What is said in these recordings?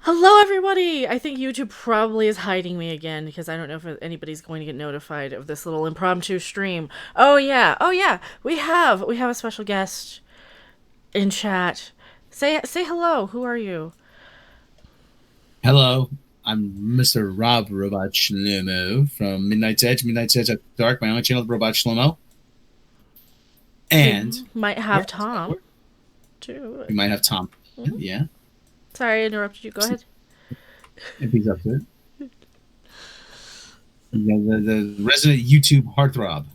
Hello, everybody! I think YouTube probably is hiding me again because I don't know if anybody's going to get notified of this little impromptu stream. Oh yeah, we have a special guest in chat. Say hello. Who are you? Hello, I'm Mr. Rob Robot Shlomo from Midnight's Edge, Midnight's Edge at Dark, my own channel, Robot Shlomo. We And might have Tom too. we might have Tom. Mhm. Yeah, Sorry, I interrupted you. Go ahead. if he's up to it. The resident YouTube heartthrob.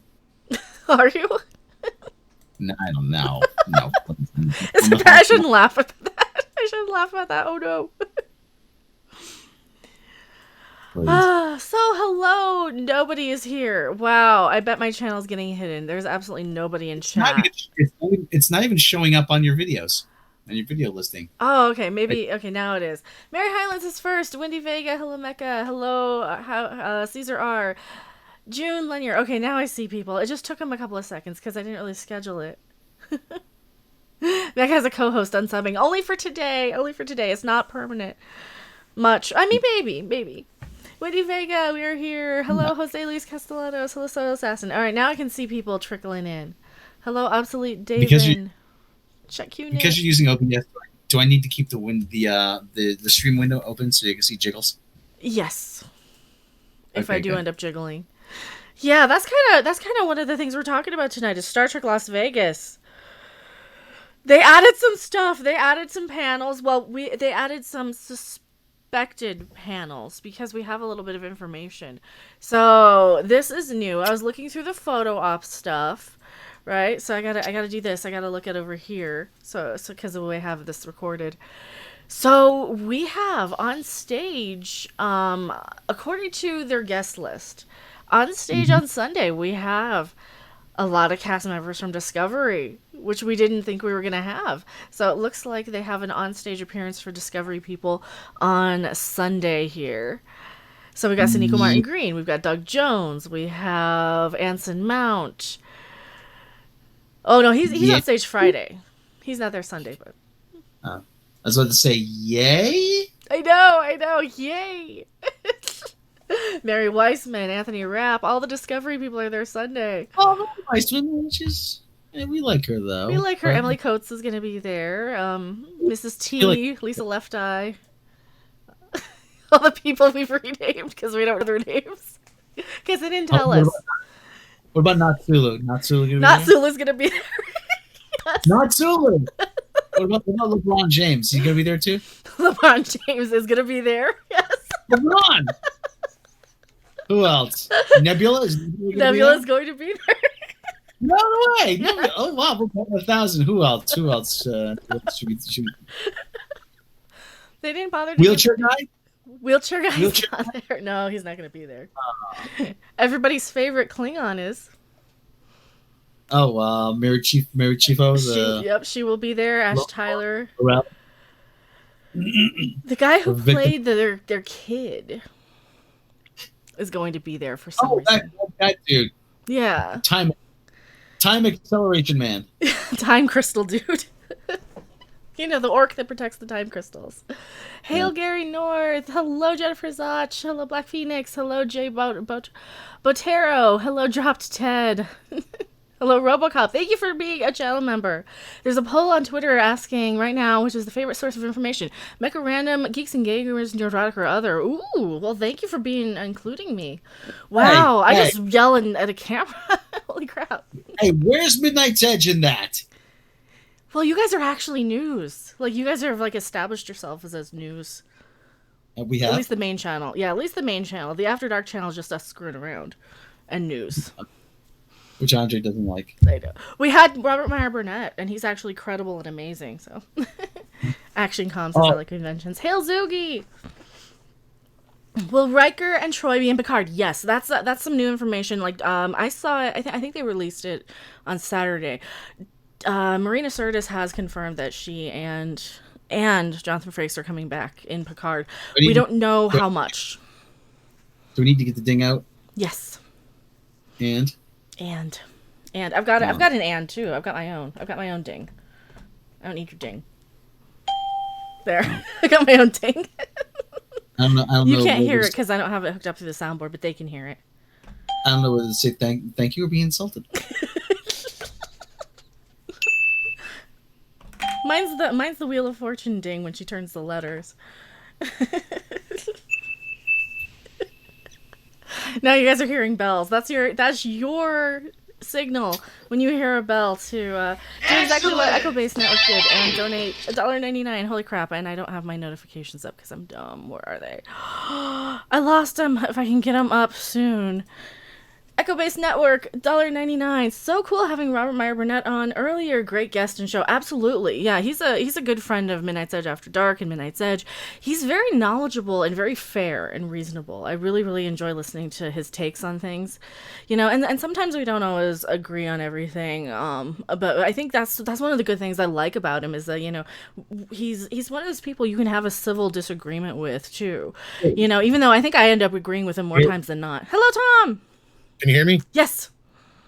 Are you? No, I don't know. No. I shouldn't laugh at that. I shouldn't laugh at that. Oh no. So hello. Nobody is here. Wow. I bet my channel's getting hidden. There's absolutely nobody in chat. It's not even showing up on your videos, on your video listing. Oh, okay. Maybe. Okay, now it is. Mary Highlands is first. Wendy Vega. Hello, Mecha. Hello, Caesar R. June Lanier. Okay, now I see people. It just took him a couple of seconds because I didn't really schedule it. Mecha has a co-host unsubbing. Only for today. Only for today. It's not permanent. Much. I mean, maybe. Wendy Vega, we are here. Hello, Jose Luis Castellanos. Hello, Soil Assassin. All right, now I can see people trickling in. Hello, Obsolete David. Check you because you're using OBS. Do I need to keep the stream window open so you can see jiggles? Yes. If Okay, I do good. end up jiggling. Yeah, that's kind of one of the things we're talking about tonight is Star Trek Las Vegas. They added some stuff. They added some panels. Well, they added some suspected panels because we have a little bit of information. So this is new. I was looking through the photo op stuff, right? So I gotta do this. I gotta look at over here. So because of the way I have this recorded. So we have on stage, according to their guest list, on stage on Sunday we have a lot of cast members from Discovery, which we didn't think we were going to have. So it looks like they have an on-stage appearance for Discovery people on Sunday here. So we got Sonequa Martin Green, we've got Doug Jones, we have Anson Mount. Oh no, he's on stage Friday. He's not there Sunday, but I was about to say, yay! I know, yay! Mary Weissman, Anthony Rapp, all the Discovery people are there Sunday. Oh, Weissman, we like her though. We like her. But Emily Coates is going to be there. Mrs. T, Lisa Left Eye. All the people we've renamed because we don't know their names. Because they didn't tell us. What about Natsulu? Natsulu's going to be there. Yes. Natsulu! What about LeBron James? He's going to be there too? LeBron James is going to be there. Yes. LeBron! Who else? Nebula's going to be there. No way! Yeah. Oh wow, we're 1,000. Who else? Should we... They didn't bother to Wheelchair guy? Wheelchair guy's not there. No, he's not going to be there. Everybody's favorite Klingon is. Oh, Mary Chiefo. She will be there. Ash Tyler. Well, the guy who played their kid is going to be there for some reason. That dude. Yeah. Time acceleration man. Time crystal dude. You know, the orc that protects the time crystals. Hail Gary North. Hello Jennifer Zach. Hello Black Phoenix. Hello Jay Botero. Hello Dropped Ted. Hello Robocop. Thank you for being a channel member. There's a poll on Twitter asking right now, which is the favorite source of information. Mecha Random, Geeks and Gamers, Neurotic or Other. Ooh, well thank you for including me. Wow, I just yelling at a camera. Holy crap. Hey, where's Midnight's Edge in that? Well, you guys are actually news. Like, you guys have, established yourselves as news. We have? At least the main channel. Yeah, at least the main channel. The After Dark channel is just us screwing around. And news. Which Andre doesn't like. I know. We had Robert Meyer Burnett, and he's actually credible and amazing, so. Action comms is like conventions. Hail Zoogie! Will Riker and Troy be in Picard? Yes, that's some new information. I saw it. I think they released it on Saturday. Marina Sirtis has confirmed that she and Jonathan Frakes are coming back in Picard. We don't know how much. Do we need to get the ding out? Yes. And I've got an and too. I've got my own ding. I don't need your ding. There. I got my own ding. I don't know. I don't You know can't whether hear it to, because I don't have it hooked up to the soundboard, but they can hear it. I don't know whether to say thank you or be insulted. Mine's the Wheel of Fortune ding when she turns the letters. Now you guys are hearing bells. That's your signal when you hear a bell to do exactly what Echo Base Network did and donate $1.99. Holy crap! And I don't have my notifications up because I'm dumb. Where are they? I lost them. If I can get them up soon. Echo Base Network, $1.99. So cool having Robert Meyer Burnett on earlier. Great guest and show. Absolutely. Yeah, he's a good friend of Midnight's Edge After Dark and Midnight's Edge. He's very knowledgeable and very fair and reasonable. I really, really enjoy listening to his takes on things. And sometimes we don't always agree on everything. But I think that's one of the good things I like about him is that, he's one of those people you can have a civil disagreement with too. Even though I think I end up agreeing with him more times than not. Hello, Tom! Can you hear me? Yes.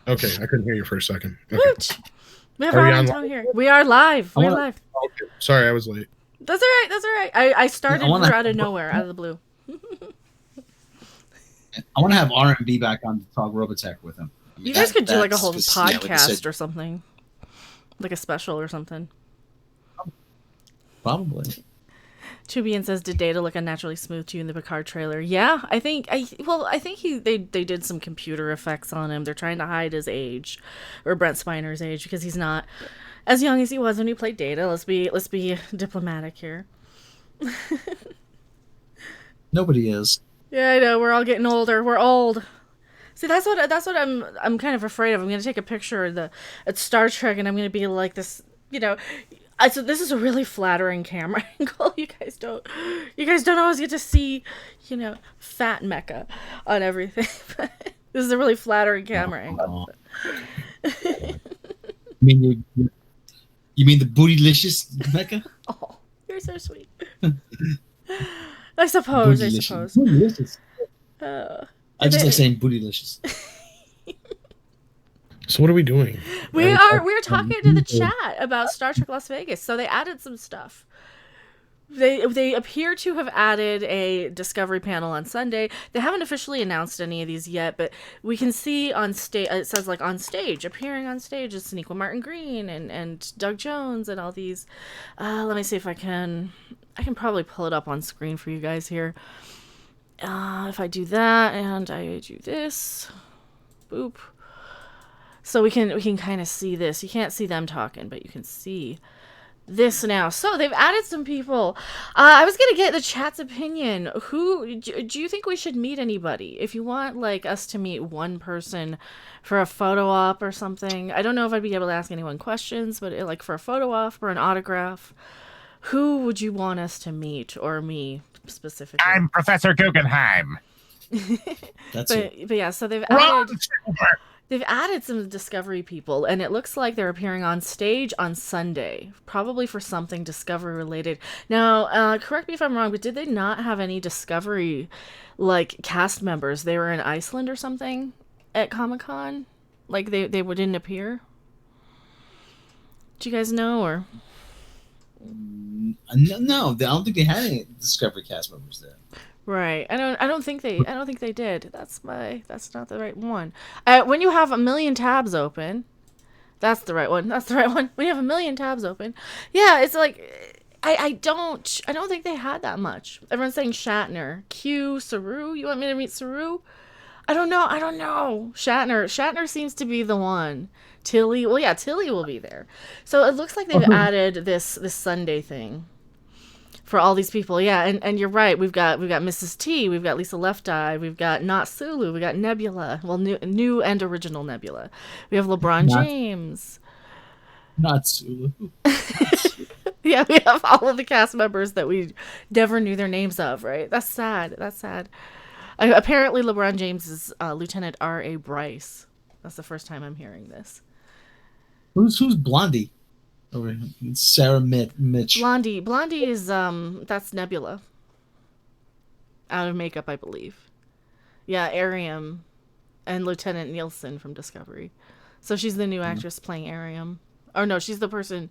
Okay, I couldn't hear you for a second. Okay. Woot! We have Are we Rob and on Tom here. We are live. We're live. Okay. Sorry, I was late. That's all right. That's all right. I started out of nowhere, out of the blue. I want to have R&B back on to talk Robotech with him. You guys could do like a whole that's just- podcast like I said, or something, like a special or something. probably. Tubian says, "Did Data look unnaturally smooth to you in the Picard trailer?" Yeah, I think they did some computer effects on him. They're trying to hide his age, or Brent Spiner's age, because he's not as young as he was when he played Data. Let's be diplomatic here. Nobody is. Yeah, I know. We're all getting older. We're old. See, that's what I'm kind of afraid of. I'm gonna take a picture at Star Trek, and I'm gonna be like this. So this is a really flattering camera angle. You guys don't always get to see, fat Mecha on everything. This is a really flattering camera angle. You mean the bootylicious Mecha? Oh, you're so sweet. I suppose. Bootylicious. I just like saying bootylicious. So what are we doing? We're talking to the chat about Star Trek Las Vegas. So they added some stuff. They appear to have added a Discovery panel on Sunday. They haven't officially announced any of these yet, but we can see on stage. It says like on stage, appearing on stage is Sonequa Martin Green and Doug Jones and all these. Let me see if I can. I can probably pull it up on screen for you guys here. If I do that and I do this, boop. So we can kind of see this. You can't see them talking, but you can see this now. So they've added some people. I was gonna get the chat's opinion. Who do you think we should meet? Anybody? If you want like us to meet one person for a photo op or something. I don't know if I'd be able to ask anyone questions, but like for a photo op or an autograph, who would you want us to meet, or me specifically? I'm Professor Guggenheim. But yeah. So They've added some Discovery people, and it looks like they're appearing on stage on Sunday, probably for something Discovery related. Now, correct me if I'm wrong, but did they not have any Discovery, like, cast members? They were in Iceland or something at Comic-Con? Like, they didn't appear? Do you guys know, or? No, I don't think they had any Discovery cast members there. Right. I don't think they did. That's not the right one. When you have a million tabs open, that's the right one. When you have a million tabs open. Yeah, it's like I don't think they had that much. Everyone's saying Shatner. Q, Saru. You want me to meet Saru? I don't know. Shatner seems to be the one. Tilly. Well, yeah, Tilly will be there. So it looks like they've added this Sunday thing for all these people. Yeah, and you're right. We've got Mrs. T, we've got Lisa Left Eye, we've got Not Sulu, we got Nebula. Well, new and original Nebula. We have LeBron James. Not Sulu. Yeah, we have all of the cast members that we never knew their names of, right? That's sad. Apparently LeBron James is Lieutenant R.A. Bryce. That's the first time I'm hearing this. Who's Blondie? Over Sarah Mitch. Blondie is that's Nebula. Out of makeup, I believe. Yeah, Ariam and Lieutenant Nielsen from Discovery. So she's the new actress playing Ariam. Or no, she's the person.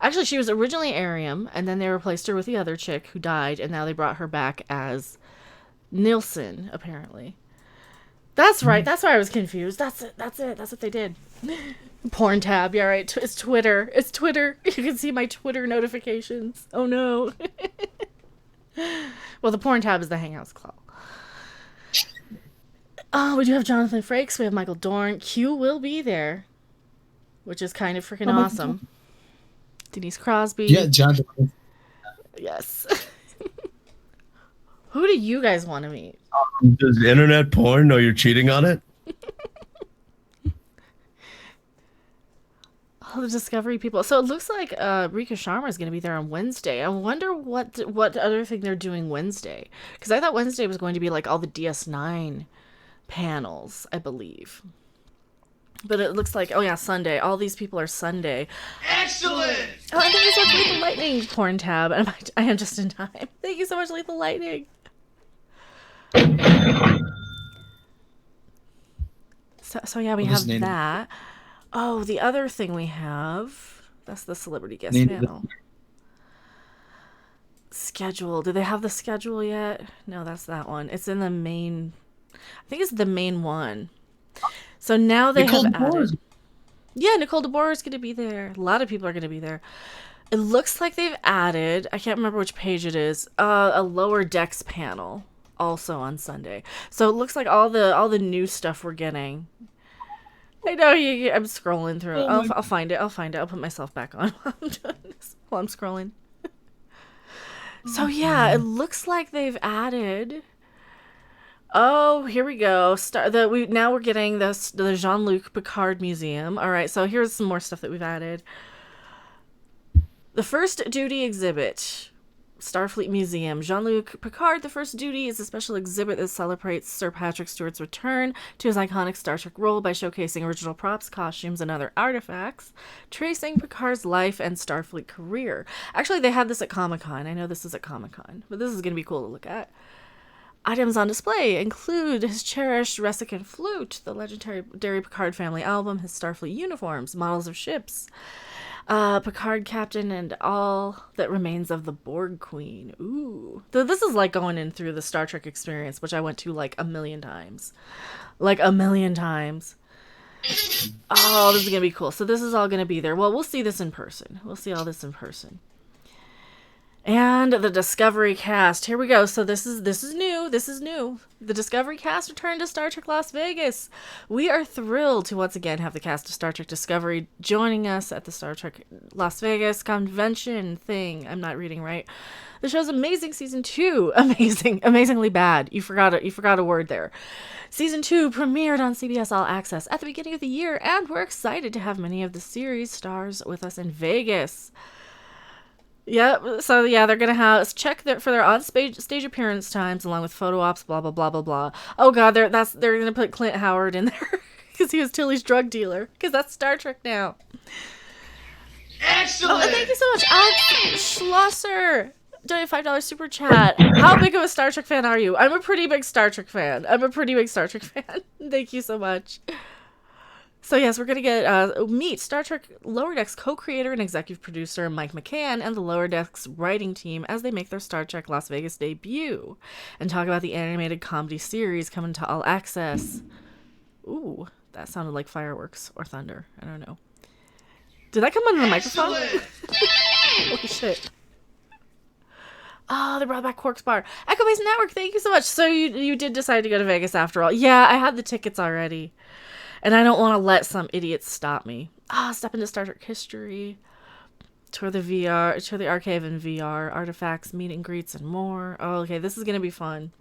Actually, she was originally Arium, and then they replaced her with the other chick who died, and now they brought her back as Nilsson, apparently. That's right. That's why I was confused. That's it. That's it. That's what they did. Porn tab. Yeah, right. It's Twitter. It's Twitter. You can see my Twitter notifications. Oh, no. Well, the porn tab is the Hangouts claw. Oh, we do have Jonathan Frakes. We have Michael Dorn. Q will be there, which is kind of freaking awesome. Denise Crosby. Yeah, Jonathan. Yes. Who do you guys want to meet? Does internet porn know you're cheating on it? Oh, the Discovery people. So it looks like Rika Sharma is going to be there on Wednesday. I wonder what other thing they're doing Wednesday. Because I thought Wednesday was going to be like all the DS9 panels, I believe. But it looks like, oh yeah, Sunday. All these people are Sunday. Excellent! Oh, I think it's like Lethal Lightning porn tab. And I am just in time. Thank you so much, Lethal Lightning. So yeah, we have that. Oh, the other thing we have, that's the celebrity guest panel. Schedule. Do they have the schedule yet? No, that's that one. It's in the main, I think it's the main one. So now they have added. Yeah, Nicole DeBoer is going to be there. A lot of people are going to be there. It looks like they've added, I can't remember which page it is, a Lower Decks panel also on Sunday. So it looks like all the new stuff we're getting. I know I'm scrolling through. I'll find it. I'll put myself back on while I'm doing this. While I'm scrolling. So yeah, it looks like they've added. Oh, here we go. Now we're getting the Jean-Luc Picard Museum. All right, so here's some more stuff that we've added. The First Duty exhibit. Starfleet Museum. Jean-Luc Picard, The First Duty, is a special exhibit that celebrates Sir Patrick Stewart's return to his iconic Star Trek role by showcasing original props, costumes, and other artifacts, tracing Picard's life and Starfleet career. Actually, they had this at Comic-Con. I know this is at Comic-Con, but this is going to be cool to look at. Items on display include his cherished Resican flute, the legendary Picard family album, his Starfleet uniforms, models of ships, Picard captain, and all that remains of the Borg Queen. Ooh. So this is like going in through the Star Trek experience, which I went to like a million times. Oh, this is going to be cool. So this is all going to be there. Well, we'll see this in person. We'll see all this in person. And the Discovery cast. Here we go. So this is new. This is new. The Discovery cast returned to Star Trek Las Vegas. We are thrilled to once again have the cast of Star Trek Discovery joining us at the Star Trek Las Vegas convention thing. I'm not reading right. The show's amazing season 2. Amazingly bad. You forgot a word there. Season 2 premiered on CBS All Access at the beginning of the year, and we're excited to have many of the series stars with us in Vegas. Yep. So yeah, they're gonna check for their on-stage appearance times along with photo ops. Blah blah blah blah blah. Oh god, they're gonna put Clint Howard in there because he was Tilly's drug dealer. Because that's Star Trek now. Excellent. Oh, and thank you so much, Alex Schlosser. Donate $5 super chat. How big of a Star Trek fan are you? I'm a pretty big Star Trek fan. Thank you so much. So yes, we're going to get meet Star Trek Lower Decks co-creator and executive producer Mike McCann and the Lower Decks writing team as they make their Star Trek Las Vegas debut and talk about the animated comedy series coming to All Access. Ooh, that sounded like fireworks or thunder. I don't know. Did that come under the microphone? Holy shit. Oh, they brought back Quark's Bar. Echo Base Network, thank you so much. So you did decide to go to Vegas after all. Yeah, I had the tickets already. And I don't want to let some idiots stop me. Step into Star Trek history. Tour the archive in VR, artifacts, meet and greets, and more. Oh, okay, this is gonna be fun.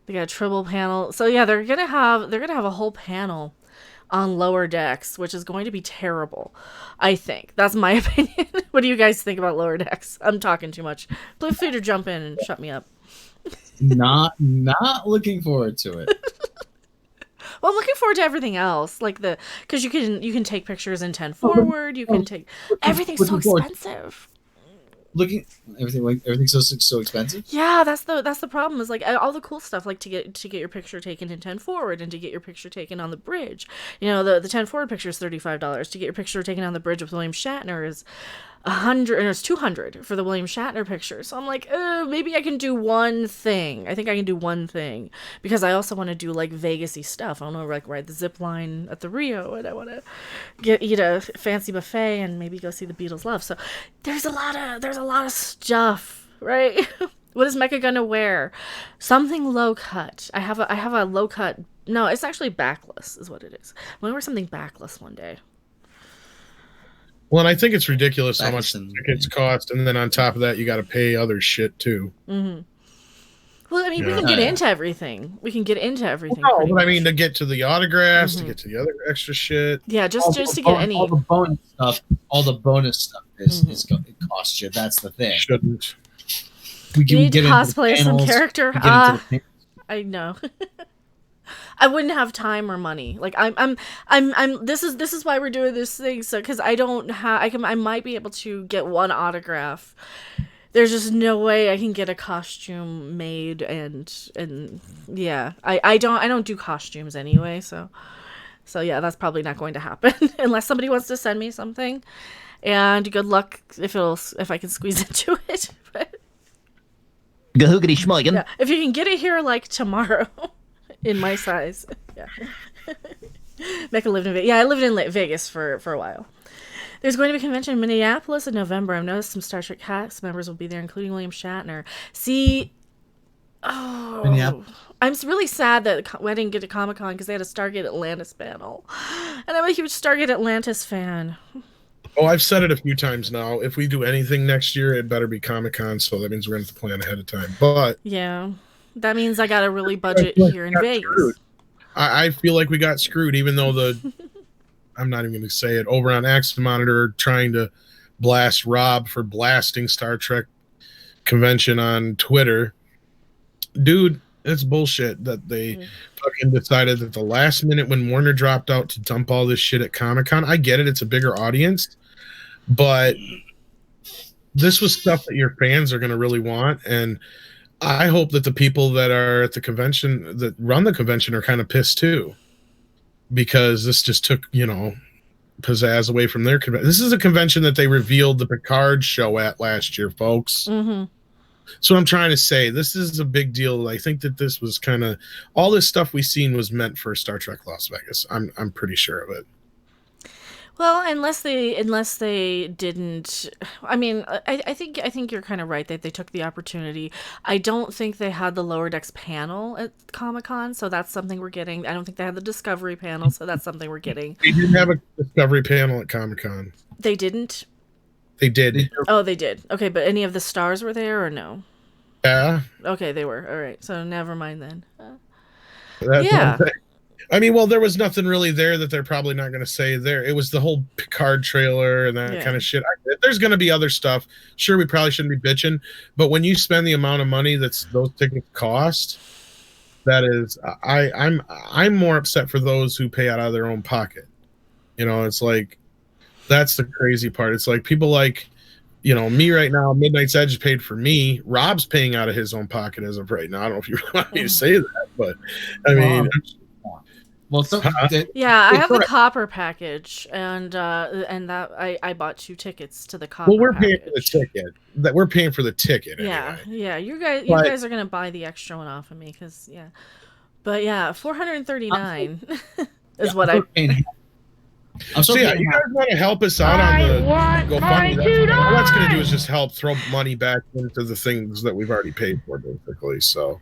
They got a Tribble panel. So yeah, they're gonna have a whole panel on Lower Decks, which is going to be terrible. I think. That's my opinion. What do you guys think about Lower Decks? I'm talking too much. Feel free to jump in and shut me up. Not looking forward to it. Well, I'm looking forward to everything else, because you can take pictures in 10 forward. You can take everything's so expensive. looking everything's so expensive. Yeah, that's the problem. Is like all the cool stuff, like to get your picture taken in 10 forward and to get your picture taken on the bridge. You know, the 10 forward picture is $35. To get your picture taken on the bridge with William Shatner is 100, and it's 200 for the William Shatner picture. So I'm like, maybe I can do one thing. I think I can do one thing because I also want to do like Vegas-y stuff. I want to like ride the zip line at the Rio, and I want to eat a fancy buffet and maybe go see the Beatles live. So there's a lot of stuff, right? What is Mecha gonna wear? Something low cut. I have a low cut. No, it's actually backless, is what it is. I'm gonna wear something backless one day. Well, and I think it's ridiculous how much Baxton, tickets cost, and then on top of that, you got to pay other shit too. Mm-hmm. Well, I mean, we Yeah. can get into everything. We can get into everything. No, pretty but I much. mean, to get to the autographs, Mhm. to get to the other extra shit. Yeah, just to get any. all the bonus stuff is going to cost you. That's the thing. Shouldn't. We You need to get into the cosplay some panels, character. we get into the I know. I wouldn't have time or money. Like I'm. This is why we're doing this thing. So because I don't have, I might be able to get one autograph. There's just no way I can get a costume made, and yeah, I don't do costumes anyway. So yeah, that's probably not going to happen unless somebody wants to send me something. And good luck if I can squeeze into it. But Gahoogity schmoigan. yeah, if you can get it here like tomorrow. In my size, yeah. Mecha lived in Vegas. Yeah, I lived in Vegas for a while. There's going to be a convention in Minneapolis in November. I've noticed some Star Trek cast members will be there, including William Shatner. See, Minneapolis. I'm really sad that I didn't get to Comic-Con because they had a Stargate Atlantis panel. And I'm a huge Stargate Atlantis fan. Oh, I've said it a few times now. If we do anything next year, it better be Comic-Con, so that means we're going to have to plan ahead of time. But Yeah. That means I got to really budget here in Vegas. Screwed. I feel like we got screwed, even though I'm not even going to say it, over on Action Monitor trying to blast Robb for blasting Star Trek convention on Twitter. Dude, it's bullshit that they fucking decided that the last minute when Warner dropped out to dump all this shit at Comic-Con. I get it, it's a bigger audience, but this was stuff that your fans are going to really want, and I hope that the people that are at the convention, that run the convention, are kind of pissed too, because this just took, pizzazz away from their convention. This is a convention that they revealed the Picard show at last year, folks. Mm-hmm. So I'm trying to say, this is a big deal. I think that this was kind of, all this stuff we seen was meant for Star Trek Las Vegas. I'm pretty sure of it. Well, unless they didn't, I mean, I think you're kind of right that they took the opportunity. I don't think they had the Lower Decks panel at Comic-Con, so that's something we're getting. I don't think they had the Discovery panel, so that's something we're getting. They didn't have a Discovery panel at Comic-Con. They didn't? They did. Oh, they did. Okay, but any of the stars were there or no? Yeah. Okay, they were. All right, so never mind then. That's Yeah. what I'm saying. I mean, well, there was nothing really there that they're probably not going to say there. It was the whole Picard trailer and that kind of shit. There's going to be other stuff. Sure, we probably shouldn't be bitching, but when you spend the amount of money that's those tickets cost, that is, I'm more upset for those who pay out of their own pocket. It's like, that's the crazy part. It's like people like, me right now, Midnight's Edge paid for me. Robb's paying out of his own pocket as of right now. I don't know if you want me to say that, but I mean, well, yeah, I have the copper package, and that I bought 2 tickets to the copper. Well, we're paying package. for the ticket. That we're paying for the ticket. Yeah, anyway. yeah. You guys are gonna buy the extra one off of me, because yeah. But yeah, $439 is what I. I'm So yeah, you guys want to help us out on the GoFundMe? All that's going to do is just help throw money back into the things that we've already paid for, basically. So.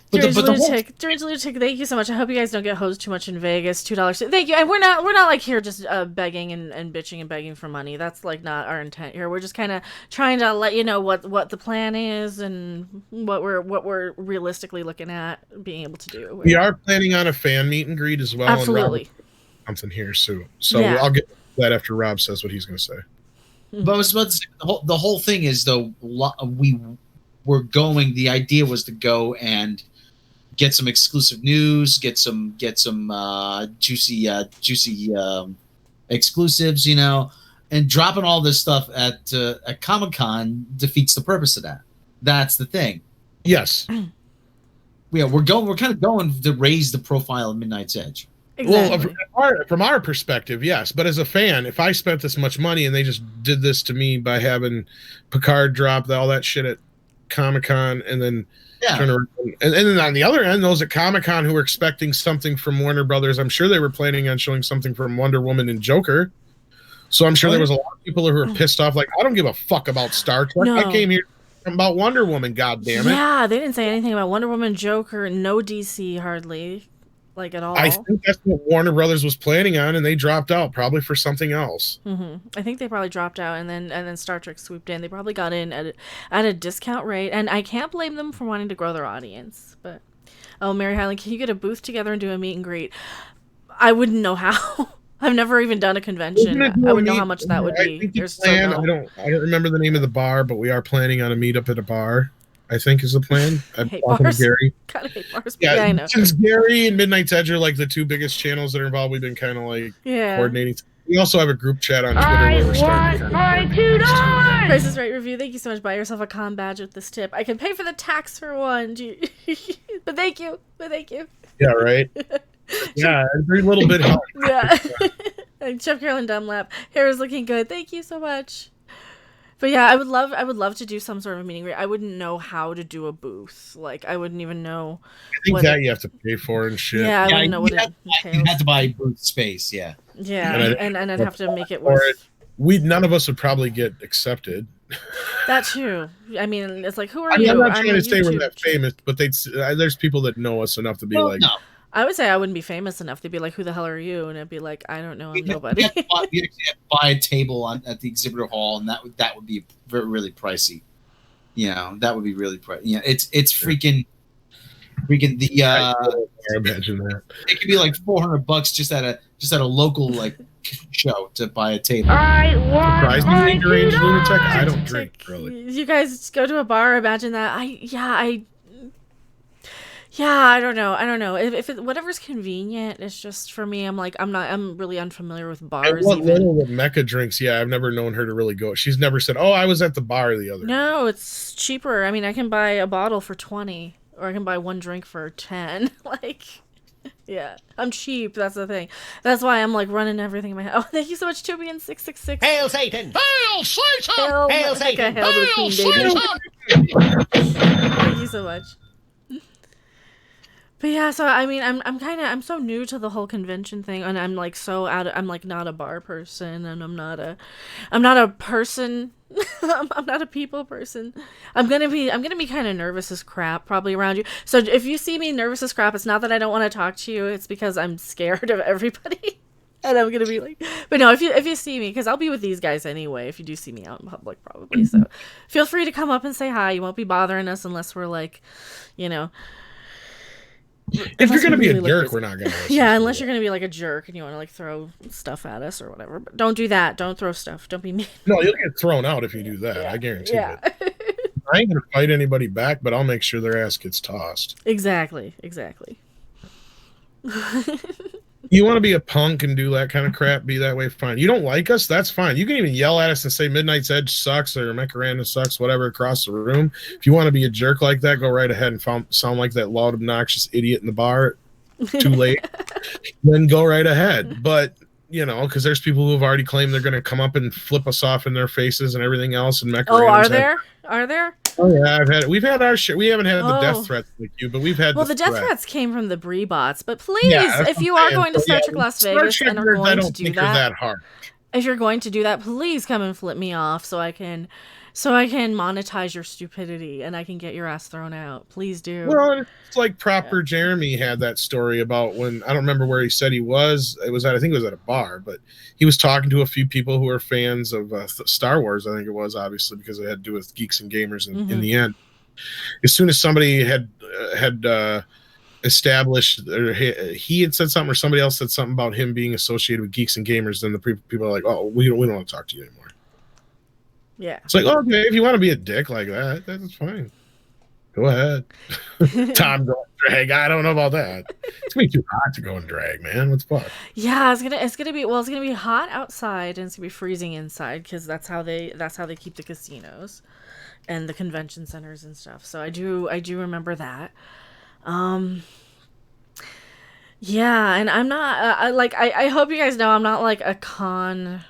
Strange Lunatic, thank you so much. I hope you guys don't get hosed too much in Vegas. $2. Thank you. And we're not like here just begging and bitching and begging for money. That's like not our intent here. We're just kind of trying to let you know what the plan is and what we're realistically looking at being able to do. We are planning on a fan meet and greet as well. Absolutely. And something here soon. So Yeah. I'll get that after Robb says what he's going to say. But I was about to say, the whole thing is, though, the idea was to go and get some exclusive news, get some juicy exclusives, And dropping all this stuff at Comic-Con defeats the purpose of that. That's the thing. Yes. Yeah, we're kind of going to raise the profile of Midnight's Edge. Exactly. Well, from our perspective, yes. But as a fan, if I spent this much money and they just did this to me by having Picard drop all that shit at Comic-Con and then turn around, and then on the other end, those at Comic-Con who were expecting something from Warner Brothers, I'm sure they were planning on showing something from Wonder Woman and Joker. So I'm sure there was a lot of people who were pissed off, like, I don't give a fuck about Star Trek. No. I came here about Wonder Woman, goddammit. Yeah, they didn't say anything about Wonder Woman, Joker, no DC hardly, like at all. I think that's what Warner Brothers was planning on, and they dropped out probably for something else. I think they probably dropped out, and then Star Trek swooped in. They probably got in at a discount rate, and I can't blame them for wanting to grow their audience. But Mary Highland, can you get a booth together and do a meet and greet? I wouldn't know how. I've never even done a convention. I would know how much that would be. I don't remember the name of the bar, but we are planning on a meetup at a bar, I think is the plan. I'm hate talking bars. to Gary. Kind of hate bars. Yeah, I know. Since Gary and Midnight's Edge are like the two biggest channels that are involved, we've been kind of like coordinating. We also have a group chat on Twitter. I want my $2. Price is Right review. Thank you so much. Buy yourself a con badge with this tip. I can pay for the tax for one. But thank you. Yeah, right. Yeah, every little bit helps. Yeah. And Chef Carolyn Dunlap, hair is looking good. Thank you so much. But yeah, I would love to do some sort of meeting. I wouldn't know how to do a booth. Like, I wouldn't even know. I think that you have to pay for and shit. Yeah, I wouldn't know what it entails. You have to buy booth space, yeah. Yeah, and I'd have to make it worth. None of us would probably get accepted. That too. I mean, it's like, who are you? I'm not trying to say we're that famous, but there's people that know us enough to be like. No. I would say I wouldn't be famous enough. They'd be like, who the hell are you? And I'd be like, I don't know. I'm nobody. You have to buy a table at the exhibitor hall, and that would be really pricey. You know, that would be really pricey. Yeah, it's freaking the. I imagine that it could be like $400 just at a local like show to buy a table. I want Surprise me, my underage $2. lunatic. I don't drink, really. You guys go to a bar. Imagine that. I don't know. If whatever's convenient, it's just for me. I'm really unfamiliar with bars. And what little that Mecha drinks, yeah, I've never known her to really go. She's never said, "Oh, I was at the bar the other." No, it's cheaper. I mean, I can buy a bottle for 20, or I can buy one drink for 10. Like, yeah, I'm cheap. That's the thing. That's why I'm like running everything in my head. Oh, thank you so much, Toby and 666. Hail Satan! Hail Satan! Hail Satan! Hail the Hail Queen, baby. Satan! Thank you so much. But yeah, so I mean, I'm so new to the whole convention thing, and I'm like I'm like not a bar person, and I'm not a person. I'm not a people person. I'm gonna be kind of nervous as crap probably around you. So if you see me nervous as crap, it's not that I don't want to talk to you. It's because I'm scared of everybody, and I'm gonna be like. But no, if you see me, because I'll be with these guys anyway. If you do see me out in public, probably. So feel free to come up and say hi. You won't be bothering us unless we're like, you know. If you're gonna be a jerk, we're not gonna. Yeah, unless you're gonna be like a jerk and you want to like throw stuff at us or whatever. But don't do that. Don't throw stuff. Don't be mean. No, you'll get thrown out if you do that. I guarantee it. I ain't gonna fight anybody back, but I'll make sure their ass gets tossed. Exactly. You want to be a punk and do that kind of crap, be that way, fine. You don't like us, that's fine. You can even yell at us and say Midnight's Edge sucks or Mecha sucks, whatever, across the room. If you want to be a jerk like that, go right ahead and sound like that loud, obnoxious idiot in the bar. Too late. Then go right ahead. But, you know, because there's people who have already claimed they're going to come up and flip us off in their faces and everything else. And Mecha are there? Are there? Oh yeah, we've had our shit. We haven't had the death threats like you, but we've had. Well, the death threats came from the Bree bots, but please, if you are going to Star Trek Las Vegas and are going to do that hard. If you're going to do that, please come and flip me off so I can monetize your stupidity and I can get your ass thrown out. Please do. Well, it's like proper Jeremy had that story about when I don't remember where he said he was. It was I think it was at a bar, but he was talking to a few people who were fans of Star Wars. I think it was obviously because it had to do with geeks and gamers. In the end, as soon as somebody had established, or he had said something, or somebody else said something about him being associated with geeks and gamers, then the people are like, "Oh, we don't want to talk to you anymore." Yeah. It's like, okay, if you want to be a dick like that, that's fine. Go ahead. Tom going drag. I don't know about that. It's gonna be too hot to go and drag, man. What's fuck? Yeah, it's gonna be hot outside and it's gonna be freezing inside because that's how they keep the casinos and the convention centers and stuff. So I do remember that. Yeah, and I'm not I hope you guys know I'm not like a con.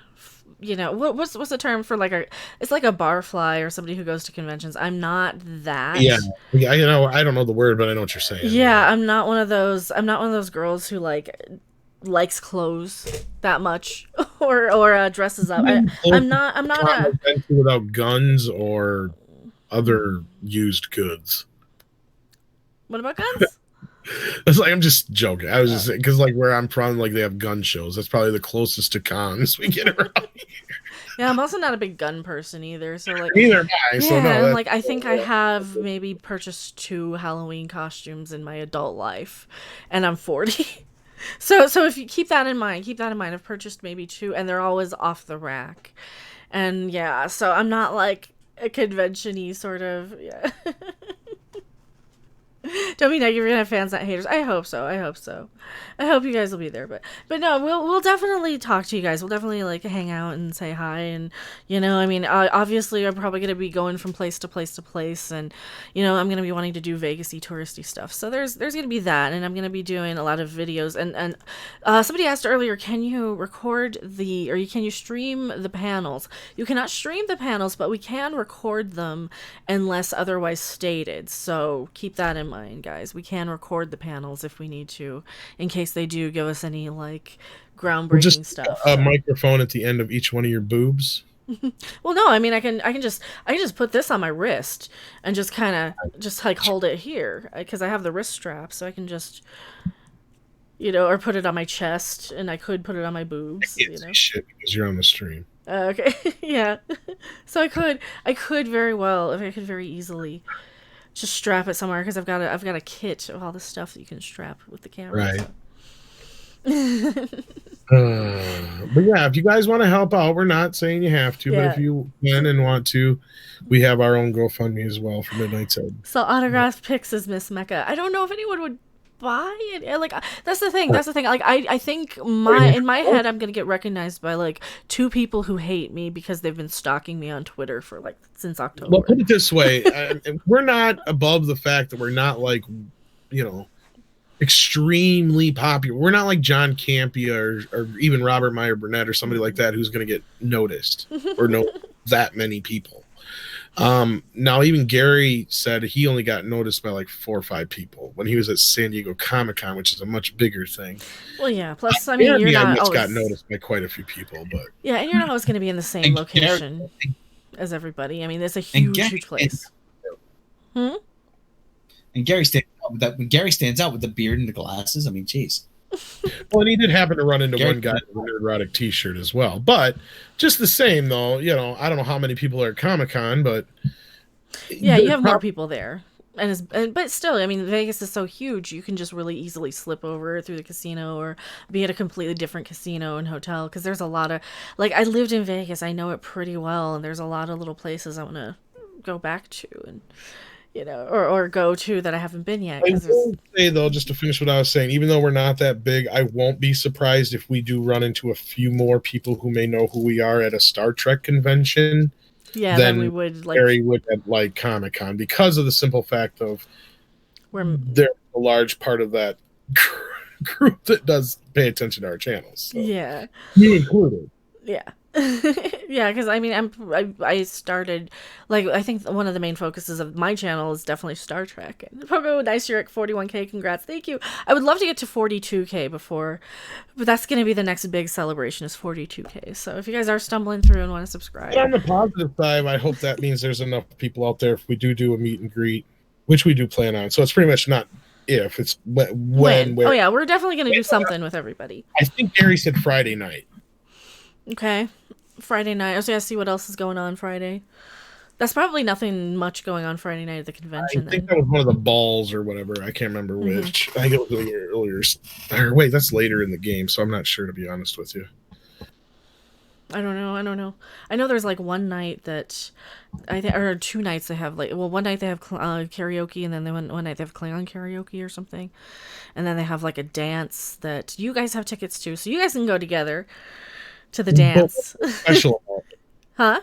What's the term for like it's like a barfly or somebody who goes to conventions. I'm not that. Yeah, I don't know the word, but I know what you're saying. Yeah, I'm not one of those girls who likes clothes that much or dresses up. I'm not without guns or other used goods. What about guns? It's like I'm just joking. I was just saying because like where I'm from, like they have gun shows. That's probably the closest to cons we get around here. Yeah, I'm also not a big gun person either. So like neither am I. So no, and like I think I have maybe purchased 2 Halloween costumes in my adult life, and I'm 40. So if you keep that in mind, I've purchased maybe 2, and they're always off the rack. And yeah, so I'm not like a convention-y sort of. Yeah. Don't be negative. You're gonna have fans, not haters. I hope so. I hope you guys will be there. But no, we'll definitely talk to you guys. We'll definitely like hang out and say hi. And I mean, obviously, I'm probably gonna be going from place to place to place, and I'm gonna be wanting to do Vegas-y touristy stuff. So there's gonna be that, and I'm gonna be doing a lot of videos. And somebody asked earlier, can you stream the panels? You cannot stream the panels, but we can record them unless otherwise stated. So keep that in mind. Guys, we can record the panels if we need to, in case they do give us any like groundbreaking stuff. A microphone at the end of each one of your boobs. Well, no, I mean I can just put this on my wrist and just kind of just like hold it here because I have the wrist strap, so I can just or put it on my chest, and I could put it on my boobs. Shit, because you're on the stream. Okay, yeah. So I could very easily just strap it somewhere because I've got a kit of all the stuff that you can strap with the camera. Right. So. But yeah, if you guys want to help out, we're not saying you have to, but if you can and want to, we have our own GoFundMe as well for Midnight Side. So autographed pics is Miss Mecha. I don't know if anyone would buy it. Like that's the thing. Like I think in my head I'm gonna get recognized by like 2 people who hate me because they've been stalking me on Twitter for like since October. Well, put it this way, we're not above the fact that we're not like extremely popular. We're not like John Campea or even Robert Meyer Burnett or somebody like that who's gonna get noticed or know that many people. Now even Gary said he only got noticed by like 4 or 5 people when he was at San Diego Comic-Con, which is a much bigger thing. Well, yeah. Plus, I mean, you're not always got noticed by quite a few people, but yeah, and you're not always going to be in the same location as everybody. I mean, it's a huge place. And Gary stands out with that. When Gary stands out with the beard and the glasses, I mean, jeez. Well, and he did happen to run into one guy with an erotic T-shirt as well. But just the same, though, I don't know how many people are at Comic-Con, but yeah, you have more people there, but still, I mean, Vegas is so huge, you can just really easily slip over through the casino or be at a completely different casino and hotel because there's a lot of like I lived in Vegas, I know it pretty well, and there's a lot of little places I want to go back to and. Or go to that I haven't been yet. I will say, though, just to finish what I was saying, even though we're not that big, I won't be surprised if we do run into a few more people who may know who we are at a Star Trek convention. Yeah, than we would like. Harry would at like Comic-Con because of the simple fact of they're a large part of that group that does pay attention to our channels. So. Yeah, you included. Yeah. Yeah, because I mean, I started like I think one of the main focuses of my channel is definitely Star Trek. And Pogo, nice, you're at 41K. Congrats, thank you. I would love to get to 42K before, but that's gonna be the next big celebration is 42K. So if you guys are stumbling through and want to subscribe, but on the positive side, I hope that means there's enough people out there if we do a meet and greet, which we do plan on. So it's pretty much not if it's when. Oh yeah, we're definitely gonna do something with everybody. I think Gary said Friday night. Okay. Friday night. I was gonna see what else is going on Friday. That's probably nothing much going on Friday night at the convention. I think that was one of the balls or whatever. I can't remember which. I think it was earlier. Or wait, that's later in the game, so I'm not sure, to be honest with you. I don't know. I don't know. I know there's like one night that I think, or 2 nights they have like, well, one night they have karaoke, and then one night they have Klingon karaoke or something, and then they have like a dance that you guys have tickets to, so you guys can go together to the dance. Special about it. Huh?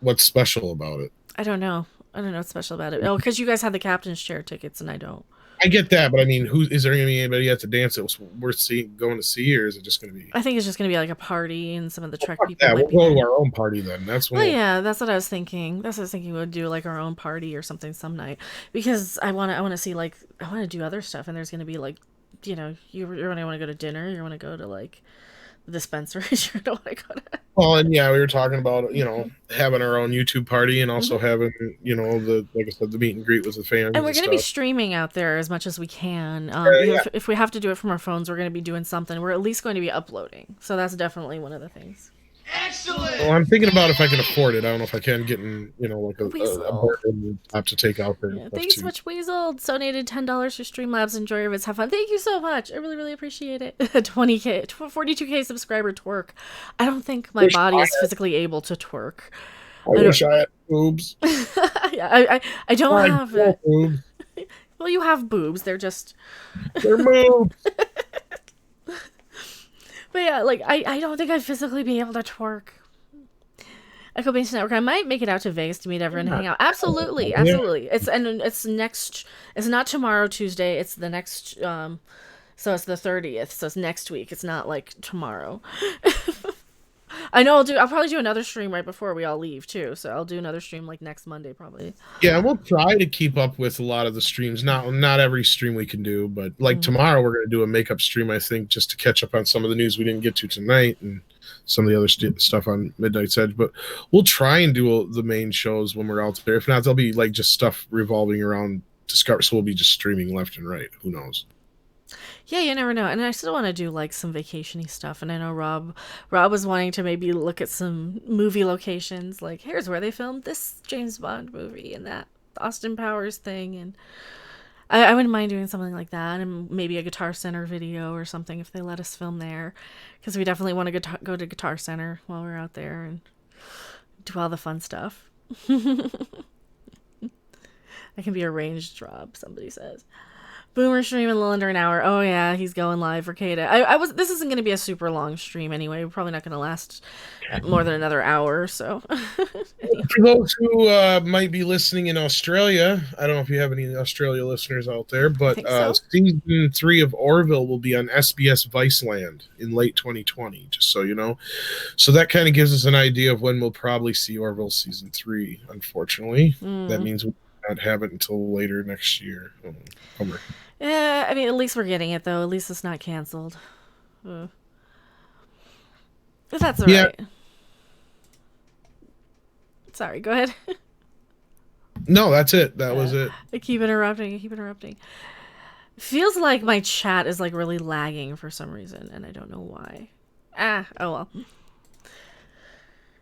What's special about it? I don't know. I don't know what's special about it. Oh, because you guys had the captain's chair tickets and I don't. I get that, but I mean, who is there going to be anybody at the dance that was worth going to see, or is it just going to be? I think it's just going to be like a party, and some of the Trek people Yeah, might we'll be go there. to our own party then. That's when. Well, yeah, that's what I was thinking. That's what I was thinking. We'd do like our own party or something some night, because I want to see, like, I want to do other stuff, and there's going to be like, you know, you want to go to dinner, you want to go to like the dispensary, you don't want to go to. Well, and yeah, we were talking about, you know, having our own YouTube party and also having, you know, like I said, the meet and greet with the fans. And we're going to be stuff. streaming out there as much as we can. Yeah. If we have to do it from our phones, we're going to be doing something. We're at least going to be uploading. So that's definitely one of the things. Well, I'm thinking about if I can afford it. I don't know if I can get in, you know, like a Weasel. to take out there. Yeah, thank you so much, Weasel. Donated $10 for Streamlabs. Enjoy your vids. Have fun. Thank you so much. I really, really appreciate it. 20K, 42K subscriber twerk. I don't think my body is physically able to twerk. I wish I had boobs. Yeah, I don't have that. Boobs. Well, you have boobs. They're just. They're boobs. But yeah, like, I don't think I'd physically be able to twerk. Echo Base Network. I might make it out to Vegas to meet everyone and hang out. Absolutely, absolutely. It's not tomorrow, Tuesday. It's the next. So it's the 30th. So it's next week. It's not like tomorrow. I know I'll probably do another stream right before we all leave too. So I'll do another stream like next Monday probably. Yeah, we'll try to keep up with a lot of the streams. Not every stream we can do, but like tomorrow we're going to do a makeup stream, I think, just to catch up on some of the news we didn't get to tonight and some of the other stuff on Midnight's Edge. But we'll try and do the main shows when we're out there. If not, there'll be like just stuff revolving around Discovery. So we'll be just streaming left and right. Who knows? Yeah, you never know. And I still want to do like some vacation-y stuff. And I know Rob was wanting to maybe look at some movie locations. Like, here's where they filmed this James Bond movie and that Austin Powers thing. And I wouldn't mind doing something like that. And maybe a Guitar Center video or something if they let us film there. Because we definitely want to go to Guitar Center while we're out there and do all the fun stuff. That can be arranged, Rob, somebody says. Boomer stream in a little under an hour. Oh yeah, he's going live for Kata. This isn't going to be a super long stream anyway. We're probably not going to last more than another hour or so. For those who might be listening in Australia, I don't know if you have any Australia listeners out there, but so. season 3 of Orville will be on SBS Viceland in late 2020, just so you know. So that kind of gives us an idea of when we'll probably see Orville season 3, unfortunately. That means we not have it until later next year. Bummer. Yeah, I mean, at least we're getting it, though. At least it's not canceled. But that's all right. Sorry, go ahead. No, that's it. That was it. I keep interrupting. Feels like my chat is, like, really lagging for some reason, and I don't know why. Oh well.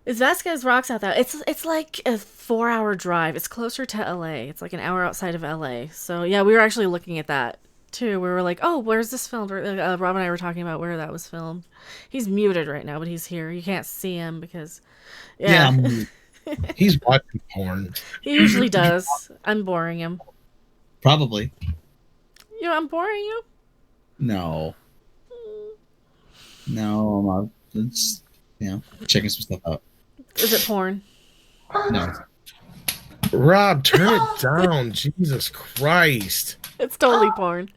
It's Vasquez Rocks out there. It's like a 4-hour drive. It's closer to LA. It's like an hour outside of LA. So yeah, we were actually looking at that too. We were like, oh, where's this filmed? Rob and I were talking about where that was filmed. He's muted right now, but he's here. You can't see him because he's watching porn. He usually does. I'm boring him. Probably. You know, I'm boring you? No. No, I'm not. It's, checking some stuff out. Is it porn? No. Rob, turn it down. Jesus Christ. It's totally porn.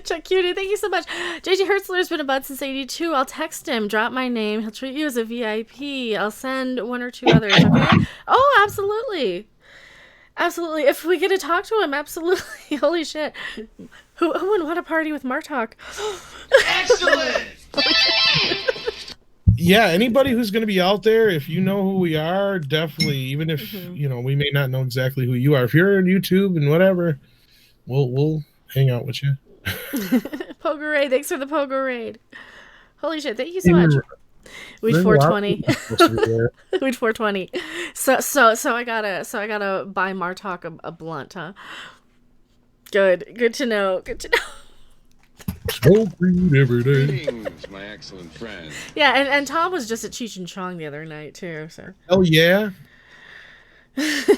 Chuck Cutie, thank you so much. JJ Hertzler's been a bud since 82. I'll text him, drop my name. He'll treat you as a VIP. I'll send 1 or 2 others, okay? Oh, absolutely. Absolutely. If we get to talk to him, absolutely. Holy shit. Who would want to party with Martok? Excellent! Yeah, anybody who's going to be out there, if you know who we are, definitely, even if, we may not know exactly who you are. If you're on YouTube and whatever, we'll hang out with you. Pogo Raid, thanks for the Pogo Raid. Holy shit, thank you so much. We'd 420. We'd 420. So I gotta buy Martok a blunt, huh? Good to know. Smoke weed every day. Greetings, my excellent friend. Yeah, and Tom was just at Cheech and Chong the other night too. So. Oh yeah. God.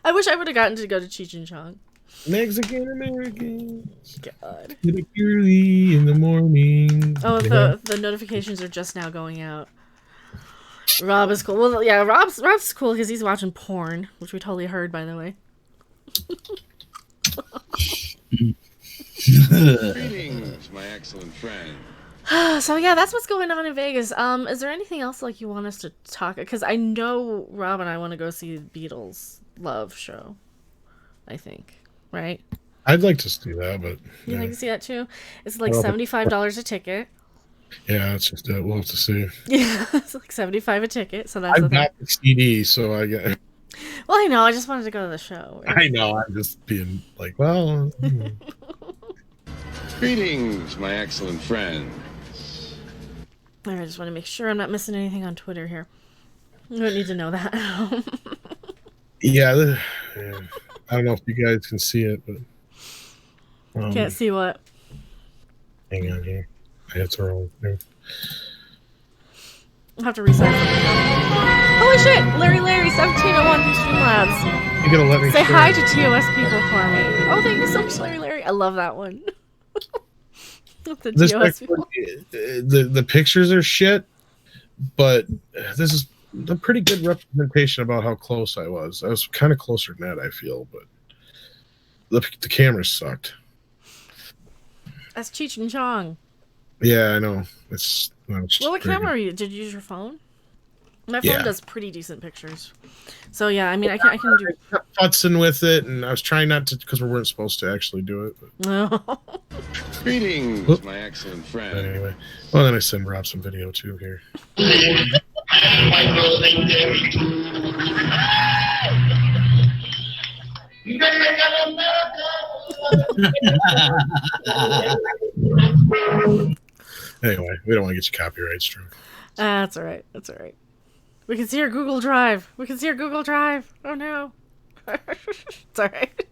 I wish I would have gotten to go to Cheech and Chong. Mexican Americans. God. Get up early in the morning. Oh, Yeah. the notifications are just now going out. Rob is cool. Well, yeah, Rob's cool because he's watching porn, which we totally heard, by the way. Greetings, my excellent friend. So yeah, that's what's going on in Vegas. Is there anything else like you want us to talk? Because I know Rob and I want to go see the Beatles Love show. I think, right? I'd like to see that, but You yeah, like to see that too? It's like Well, $75 a ticket. yeah, it's just we'll have to see. Yeah, it's like $75 a ticket. So that's the I've thing. got the CD, so I get. Well, I know. I just wanted to go to the show. I know. I'm just being like, well. Greetings, my excellent friend. I just want to make sure I'm not missing anything on Twitter here. You don't need to know that. Yeah, yeah, I don't know if you guys can see it, but Can't see what. hang on here. It's wrong. I'll have to reset. Holy shit! Larry 1701 from Streamlabs. You gonna let me Say share hi it? to TOS people for me. Oh, thank you so much, Larry. I love that one. The This TOS picture- people. the pictures are shit, but this is a pretty good representation about how close I was. I was kind of closer than that, I feel, but the camera sucked. That's Cheech and Chong. Yeah, I know. It's Well, what pretty camera are you? Did you use your phone? My phone Yeah. does pretty decent pictures. So yeah, I mean, I can do. good. I kept futzing with it, and I was trying not to because we weren't supposed to actually do it. But No. Greetings, Oop. my excellent friend. anyway, well, then I send Rob some video too here. Anyway, we don't want to get you copyright struck. That's all right. That's all right. We can see your Google Drive. We can see your Google Drive. Oh no. It's all right.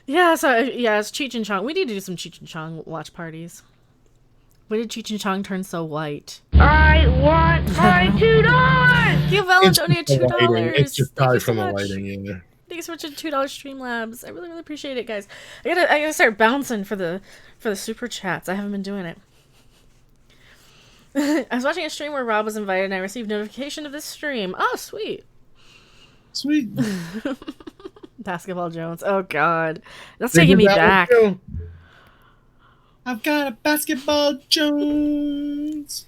Yeah. So yeah, it's Cheech and Chong. We need to do some Cheech and Chong watch parties. When did Cheech and Chong turn so white? I want my $2. Give Ellen It's donated just the lighting. $2. It's just Thank probably you so from the much. lighting. Yeah. Thanks so much for $2 Streamlabs. I really appreciate it, guys. I gotta start bouncing for the super chats. I haven't been doing it. I was watching a stream where Rob was invited and I received notification of this stream. Oh, sweet. Sweet. Basketball Jones. Oh god. That's They taking did me that one back. too. I've got a basketball Jones.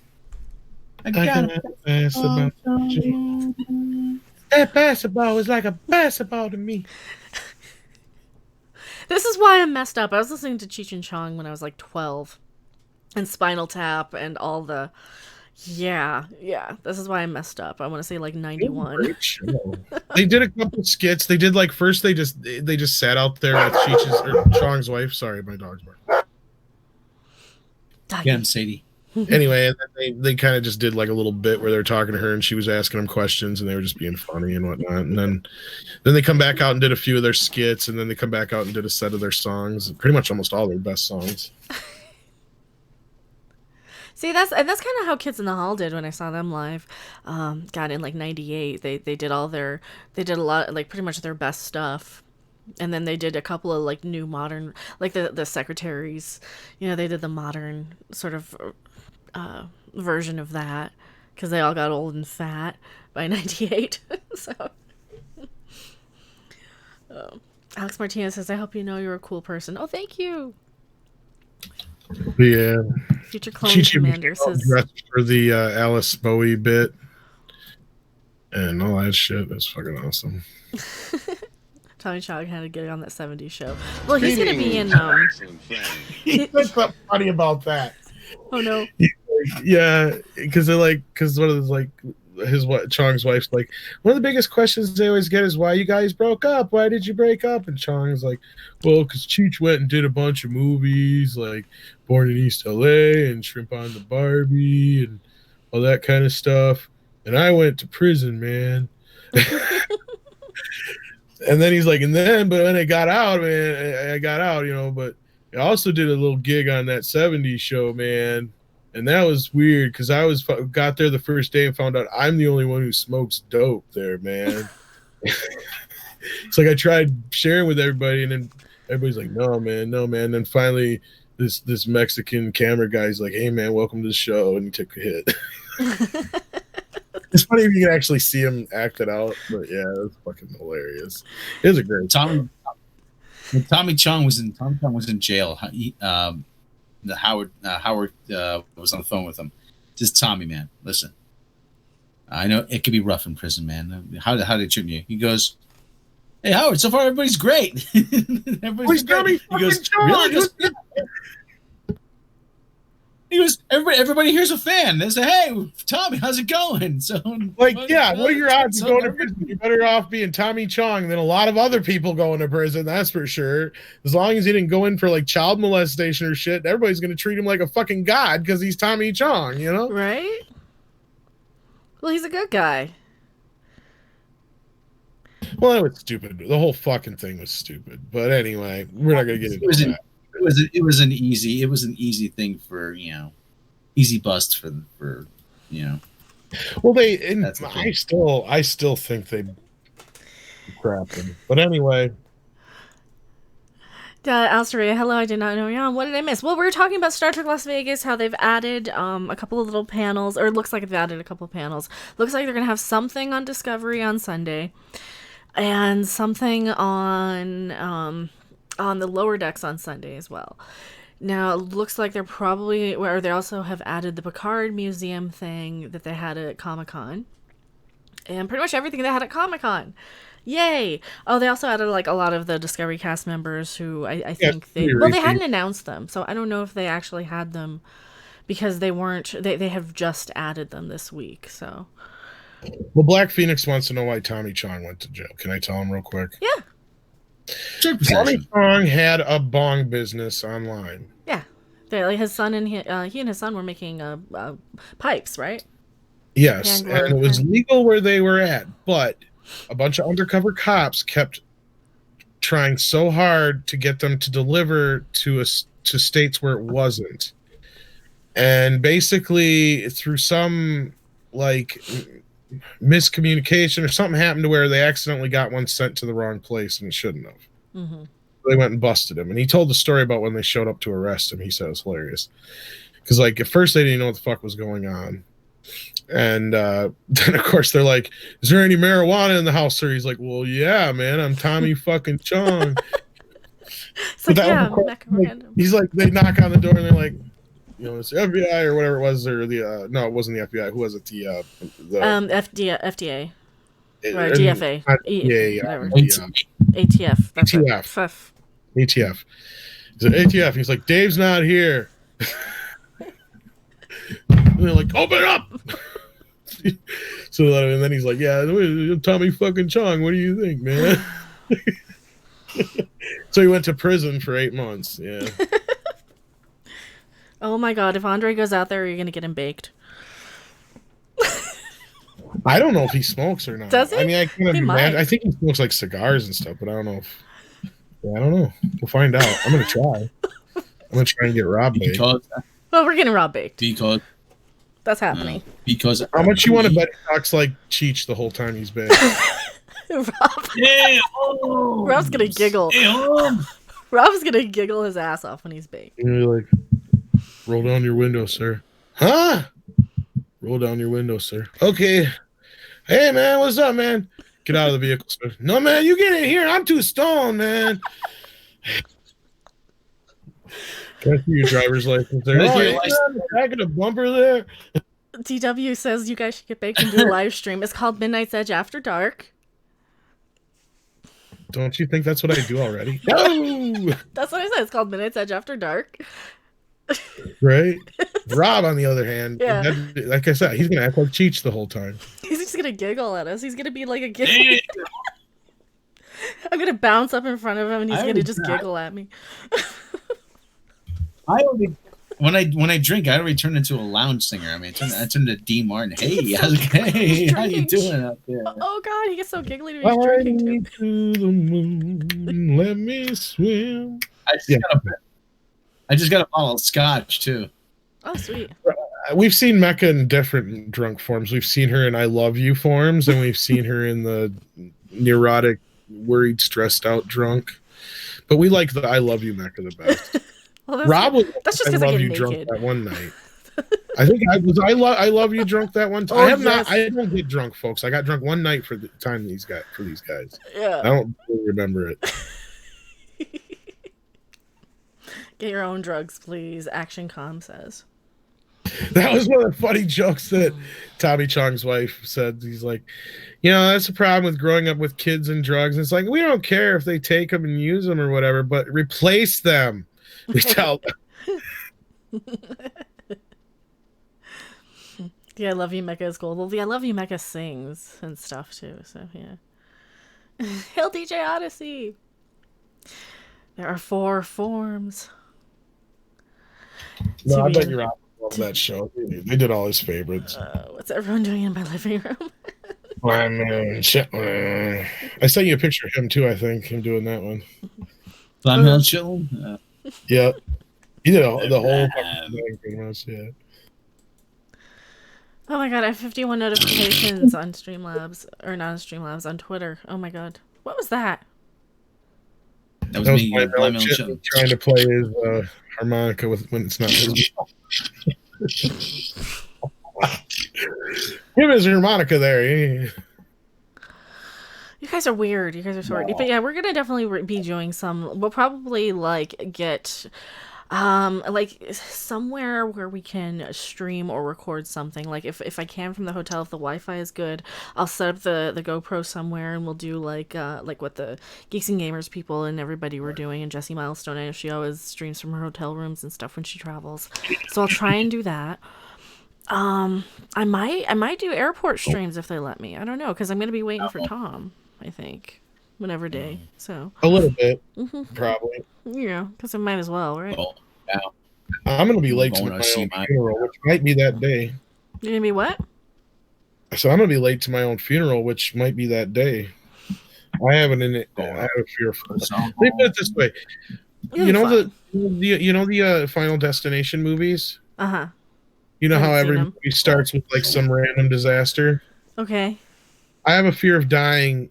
I got a Basketball. Jones. That basketball was like a basketball to me. This is why I'm messed up. I was listening to Cheech and Chong when I was like 12. And Spinal Tap and all the... Yeah. This is why I'm messed up. I want to say like 91. Great show. They did a couple skits. They did like first they just sat out there with Cheech's or Chong's wife. Sorry, my dog's barking. Get him, Sadie. Anyway, and then they kind of just did like a little bit where they were talking to her and she was asking them questions and they were just being funny and whatnot. And then they come back out and did a few of their skits and then they come back out and did a set of their songs. Pretty much almost all their best songs. See, that's kind of how Kids in the Hall did when I saw them live. God, in like 98, they did a lot, like pretty much their best stuff. And then they did a couple of like new modern, like the Secretaries, they did the modern sort of version of that because they all got old and fat by 98. So, Alex Martinez says, I hope you know you're a cool person. Oh, thank you. Yeah. Future Clone Cheech Commander was says, dressed for the Alice Bowie bit. And all that shit. That's fucking awesome. Tommy Chog had to get on that 70s show. Well, he's going to be in, my excellent friend. What's so funny about that? oh no. Yeah, because one of the Chong's wife's like, one of the biggest questions they always get is why you guys broke up. Why did you break up? And Chong's like, well, because Cheech went and did a bunch of movies like Born in East LA and Shrimp on the Barbie and all that kind of stuff. And I went to prison, man. And then he's like, but when I got out, man, I got out, but I also did a little gig on that 70s show, man. And that was weird because got there the first day and found out I'm the only one who smokes dope there, man. It's like I tried sharing with everybody, and then everybody's like, no, man. And then finally, this Mexican camera guy's like, hey, man, welcome to the show. And he took a hit. It's funny if you can actually see him act it out, but yeah, it was fucking hilarious. It was a great when Tommy Chong was in jail. Howard was on the phone with him. Just Tommy, man, listen. I know it could be rough in prison, man. How they treat you? He goes, "Hey Howard, so far everybody's great." Everybody's great. He goes, "Really?" He goes, everybody here's a fan. They say, "Hey, Tommy, how's it going?" So, what are your odds of going to prison? You're better off being Tommy Chong than a lot of other people going to prison, that's for sure. As long as he didn't go in for like child molestation or shit, everybody's going to treat him like a fucking god because he's Tommy Chong, Right? Well, he's a good guy. Well, that was stupid. The whole fucking thing was stupid. But anyway, we're not going to get into that. It was an easy thing for easy bust for. Well, I still think they crapped him. But anyway, Asteria, hello, I did not know you're on. What did I miss? Well, we were talking about Star Trek Las Vegas, how they've added a couple of little panels, or it looks like they've added a couple of panels. Looks like they're gonna have something on Discovery on Sunday, and something on the lower decks on Sunday as well. Now, it looks like they also have added the Picard Museum thing that they had at Comic-Con. And pretty much everything they had at Comic-Con. Yay! Oh, they also added like a lot of the Discovery cast members who I think they hadn't announced them, so I don't know if they actually had them because they have just added them this week, so. Well, Black Phoenix wants to know why Tommy Chong went to jail. Can I tell him real quick? Yeah. Tommy Chong had a bong business online. Yeah. His son and he and his son were making pipes, right? Yes, and it was legal where they were at, but a bunch of undercover cops kept trying so hard to get them to deliver to states where it wasn't. And basically, through some like miscommunication or something happened to where they accidentally got one sent to the wrong place and it shouldn't have. Mm-hmm. They went and busted him, and he told the story about when they showed up to arrest him. He said it was hilarious because like at first they didn't know what the fuck was going on, and then of course they're like, "Is there any marijuana in the house, sir?" He's like, "Well, yeah, man, I'm Tommy fucking Chong." So he's like, they knock on the door and they're like, it's the FBI or whatever it was, or no, it wasn't the FBI. Who was it? The FDA or GFA, ATF. ATF. He's like, ATF. He's like, Dave's not here. And they're like, open up. So and then he's like, yeah, Tommy fucking Chong. What do you think, man? So he went to prison for 8 months. Yeah. Oh my god, if Andre goes out there, are you going to get him baked? I don't know if he smokes or not. Does he? I mean, I can't imagine. I think he smokes like cigars and stuff, but I don't know if. Yeah, I don't know. We'll find out. I'm going to try. I'm going to try and get Robb baked. Well, we're getting Robb baked. Because that's happening. Because how much you want to bet he talks like Cheech the whole time he's baked? Robb. Yeah, Rob's going to giggle. Rob's going to giggle his ass off when he's baked. And you're like, roll down your window, sir. Huh? Roll down your window, sir. Okay. Hey, man, what's up, man? Get out of the vehicle, sir. No, man, you get in here. I'm too stoned, man. Can I see your driver's license there? Back of the bumper there. TW says you guys should get baked and do a live stream. It's called Midnight's Edge After Dark. Don't you think that's what I do already? No! That's what I said. It's called Midnight's Edge After Dark. Right? Robb, on the other hand, yeah. Like I said, he's going to act like Cheech the whole time. He's just going to giggle at us. He's going to be like a giggle. I'm going to bounce up in front of him and he's going to just giggle at me. I when I drink, I already turn into a lounge singer. I mean, I turn into D Martin. Hey, hey, how you doing out there? Oh God, he gets so giggly when he's drinking too. To the moon, let me swim. I just got a bottle of scotch too. Oh sweet. We've seen Mecha in different drunk forms. We've seen her in I love you forms, and we've seen her in the neurotic, worried, stressed out drunk. But we like the I love you Mecha the best. Well, Rob was that's just I because I love get you naked. drunk that one night. I think I love you drunk that one time. Oh, I have yes. not. I don't get drunk, folks. I got drunk one night for the time these guys. Yeah. I don't really remember it. Get your own drugs, please. Action Com says. That was one of the funny jokes that Tommy Chong's wife said. He's like, that's the problem with growing up with kids and drugs. And it's like, we don't care if they take them and use them or whatever, but replace them. We tell them. The I Love You Mecha is cool. Well, the I Love You Mecha sings and stuff too, so yeah. Hail DJ Odyssey! There are 4 forms. No, I bet you're out of that show. They did all his favorites. What's everyone doing in my living room? I sent you a picture of him too, I think, him doing that one. I'm not chilling. Yeah. He did the whole thing pretty much, yeah. Oh my god, I have 51 notifications on Streamlabs, or not on Streamlabs, on Twitter. Oh my god. What was that? That was me trying to play his harmonica when it's not his. Give his harmonica there. You guys are weird. You guys are so weird. But yeah, we're gonna definitely be doing some. We'll probably get like somewhere where we can stream or record something. Like if I can from the hotel, if the Wi-Fi is good, I'll set up the GoPro somewhere and we'll do like what the Geeks and Gamers people and everybody were doing, and Jessie Milestone. I know she always streams from her hotel rooms and stuff when she travels, so I'll try and do that. I might do airport streams if they let me. I don't know, because I'm gonna be waiting for Tom, I think, whatever day. So a little bit, probably. Yeah, because I might as well, right? Oh, yeah. I'm gonna be late to my own funeral, which might be that day. You're gonna be what? So I'm gonna be late to my own funeral, which might be that day. I have an I have a fear for it. Let me put it this way. You know the Final Destination movies? Uh-huh. You know how every movie starts with like some random disaster? Okay. I have a fear of dying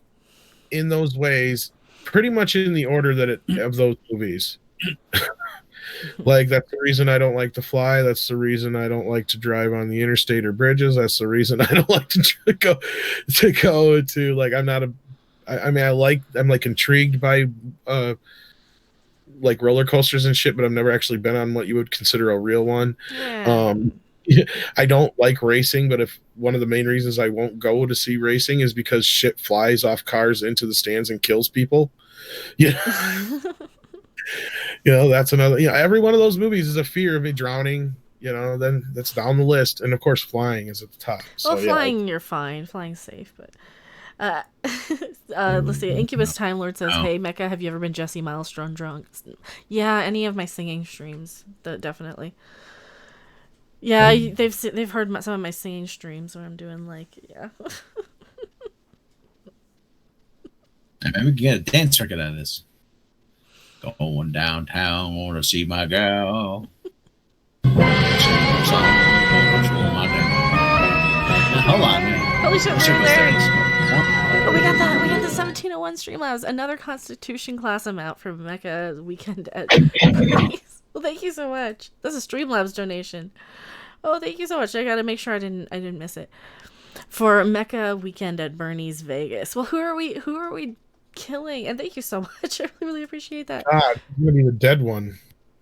in those ways, pretty much in the order of those movies. Like, that's the reason I don't like to fly. That's the reason I don't like to drive on the interstate or bridges. That's the reason I don't like to go to like, I'm like intrigued by like roller coasters and shit, but I've never actually been on what you would consider a real one. Yeah. I don't like racing, but if one of the main reasons I won't go to see racing is because shit flies off cars into the stands and kills people. Yeah. That's another. Every one of those movies is a fear of me drowning. Then that's down the list, and of course, flying is at the top. So, well, flying, you're fine. Flying's safe, but let's see. Incubus Time Lord says, "Hey, Mecha, have you ever been Jessie Milestone drunk?" Yeah, any of my singing streams, definitely. Yeah, they've heard some of my singing streams where I'm doing Maybe we can get a dance record out of this. Going downtown, wanna see my girl. Hold on, man. Holy shit, we're there. Oh, we got that. We got the 1701 Streamlabs, another Constitution class amount for Mecha weekend at Bernie's. Well, thank you so much. That's a Streamlabs donation. Oh, thank you so much. I gotta make sure I didn't miss it. For Mecha weekend at Bernie's Vegas. Well, who are we killing? And thank you so much. I really appreciate that. I'm gonna be the dead one.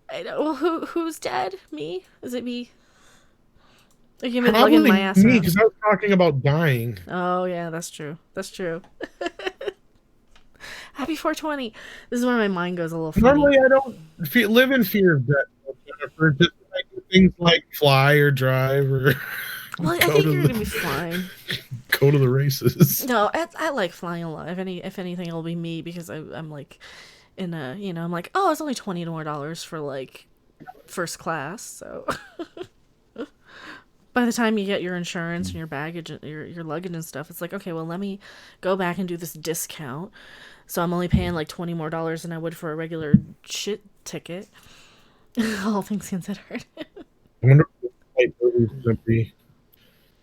I know. Well, who's dead? Me? Is it me? Are you gonna be plugging my ass? Me, because I was talking about dying. Oh yeah, that's true. That's true. Happy 420. This is where my mind goes a little funny. Normally, I don't live in fear of death, Jennifer. Just things like fly or drive or. Well, I think you're gonna be fine. Go to the races. No, I like flying a lot. If anything, it'll be me because I'm like in a I'm like, oh, it's only $20 more for like first class, so by the time you get your insurance and your baggage, your luggage and stuff, it's like, okay, well, let me go back and do this discount. So I'm only paying like $20 more than I would for a regular shit ticket. All things considered. I wonder what the movie's gonna be.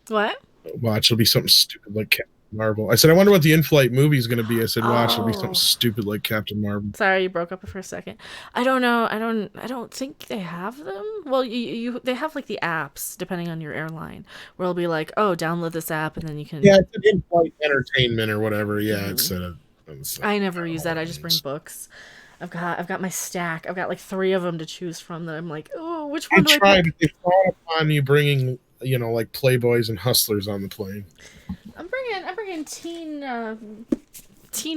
What? Watch, it'll be something stupid like Captain Marvel. I said, I wonder what the in-flight movie's gonna be. I said, watch, it'll be something Oh. stupid like Captain Marvel. Sorry, you broke up for a second. I don't know. I don't think they have them. Well, they have like the apps depending on your airline, where it'll be like, oh, download this app and then you can. Yeah, it's an in-flight entertainment or whatever. Yeah, instead of. I never use that. I just bring books. I've got my stack. I've got like 3 of them to choose from. That I'm like, oh, which I one do I tried. pick? They frown upon you bringing, like Playboys and Hustlers on the plane. I'm bringing teen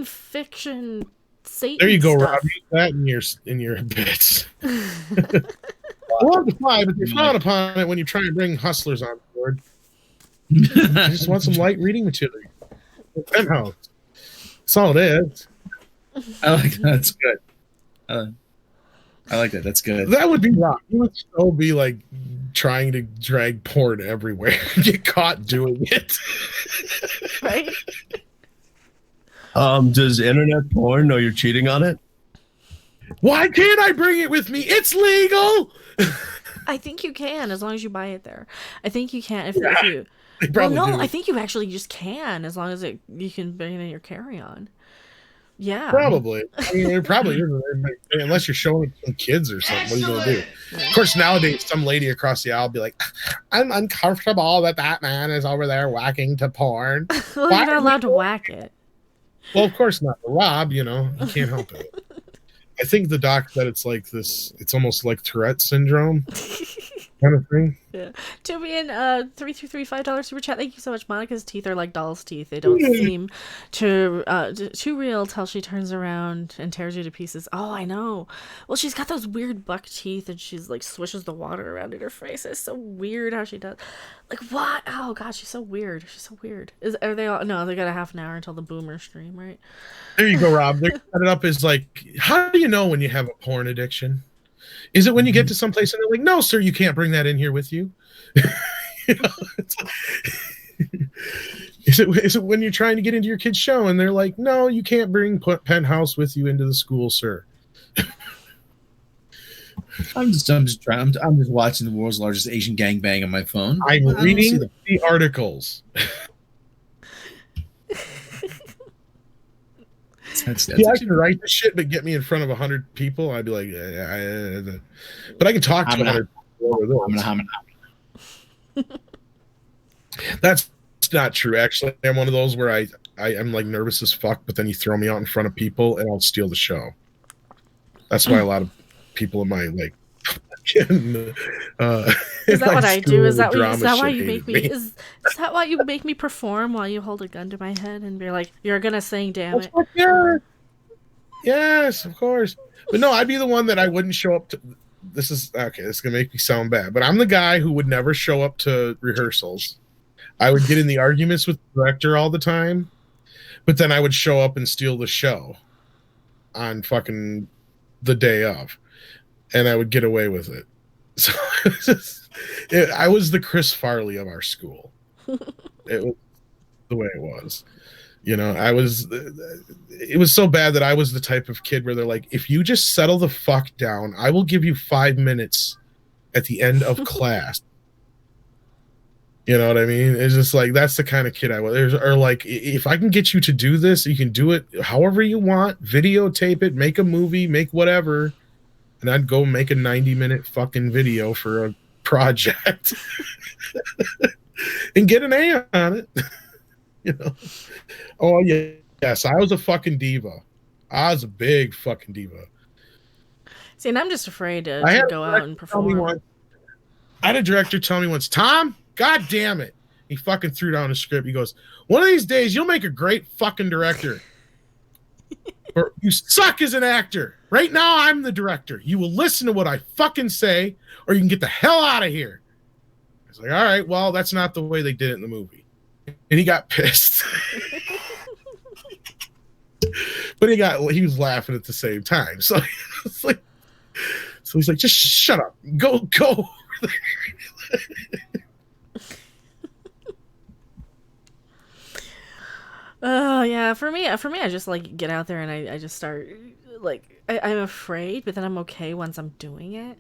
fiction. Satan There you go, stuff. Rob. Use that in your bits. I love to fly, but they frown upon it when you try and bring Hustlers on board. I just want some light reading material. Penthouse. That's all it is. I like that. That's good. I like that. That's good. That would be wrong. You would still be like trying to drag porn everywhere. Get caught doing it. Right? Does internet porn know you're cheating on it? Why can't I bring it with me? It's legal. I think you can as long as you buy it there. I think you can if you. They Well, probably no, do. I think you actually just can as long as you can bring it in your carry-on. Yeah. Probably. I mean, it probably isn't. Unless you're showing some kids or something. What are you going to do? Of course, nowadays, some lady across the aisle will be like, I'm uncomfortable that man is over there whacking to porn. Well, Why you're not are allowed you- to whack it. Well, of course not. Rob, he can't help it. I think the doc said it's like this, it's almost like Tourette syndrome kind of thing. Yeah. Toby in $3 super chat. Thank you so much. Monica's teeth are like doll's teeth. They don't seem too real till she turns around and tears you to pieces. Oh, I know. Well, she's got those weird buck teeth, and she's like swishes the water around in her face. It's so weird how she does. Like what? Oh God, she's so weird. She's so weird. Are they all? No, they got a half an hour until the boomer stream, right? There you go, Rob. They set it up as like, how do you know when you have a porn addiction? Is it when you get to some place and they're like, no, sir, you can't bring that in here with you? Is it when you're trying to get into your kid's show and they're like, no, you can't bring Penthouse with you into the school, sir? I'm just watching the world's largest Asian gangbang on my phone. I'm I don't see reading them. the articles. That's Yeah, I can write the shit, but get me in front of 100 people, I'd be like, but I can talk to 100 people. That's not true. Actually, I'm one of those where I'm like nervous as fuck, but then you throw me out in front of people and I'll steal the show. That's why a lot of people in my like. Is that what I do? Is that why you make make me? Is that why you make me perform while you hold a gun to my head and be like, "You're gonna sing, damn it." Yeah. Yes, of course. But no, I'd be the one that I wouldn't show up to. This is okay. This is gonna make me sound bad, but I'm the guy who would never show up to rehearsals. I would get in the arguments with the director all the time, but then I would show up and steal the show on fucking the day of, and I would get away with it. So I was the Chris Farley of our school. It was the way it was. It was so bad that I was the type of kid where they're like, if you just settle the fuck down, I will give you 5 minutes at the end of class. You know what I mean? It's just like, that's the kind of kid I was. Or like, if I can get you to do this, you can do it however you want, videotape it, make a movie, make whatever. And I'd go make a 90-minute fucking video for a project and get an A on it. Oh, yeah. Yes, I was a fucking diva. I was a big fucking diva. See, and I'm just afraid to I had go a out and director tell me perform. once- I had a director tell me once, Tom, God damn it. He fucking threw down a script. He goes, one of these days, you'll make a great fucking director. Or you suck as an actor. Right now, I'm the director. You will listen to what I fucking say, or you can get the hell out of here. I was like, all right, well, that's not the way they did it in the movie. And he got pissed. But he was laughing at the same time. So it's like, So he's like, just shut up. Go. Oh yeah, for me, I just like get out there and I just start like I'm afraid, but then I'm okay once I'm doing it.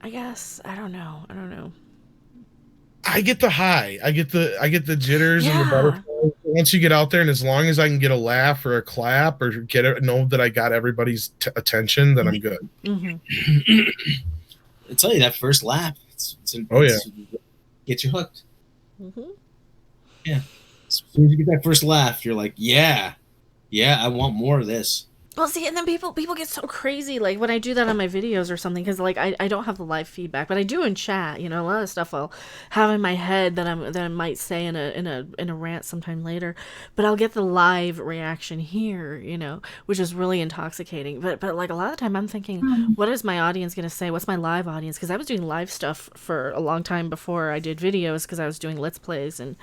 I guess I don't know. I get the high. I get the jitters and the Yeah. butterflies. Once you get out there, and as long as I can get a laugh or a clap or know that I got everybody's attention, then I'm good. I tell you, that first lap, get you hooked. Yeah. As soon as you get that first laugh, you're like, yeah, I want more of this. Well, see, and then people get so crazy, like, when I do that on my videos or something, because, like, I don't have the live feedback, but I do in chat, you know, a lot of stuff I'll have in my head that I might say in a rant sometime later, but I'll get the live reaction here, you know, which is really intoxicating, but like, a lot of the time I'm thinking, what is my audience going to say? What's my live audience? Because I was doing live stuff for a long time before I did videos, because I was doing Let's Plays and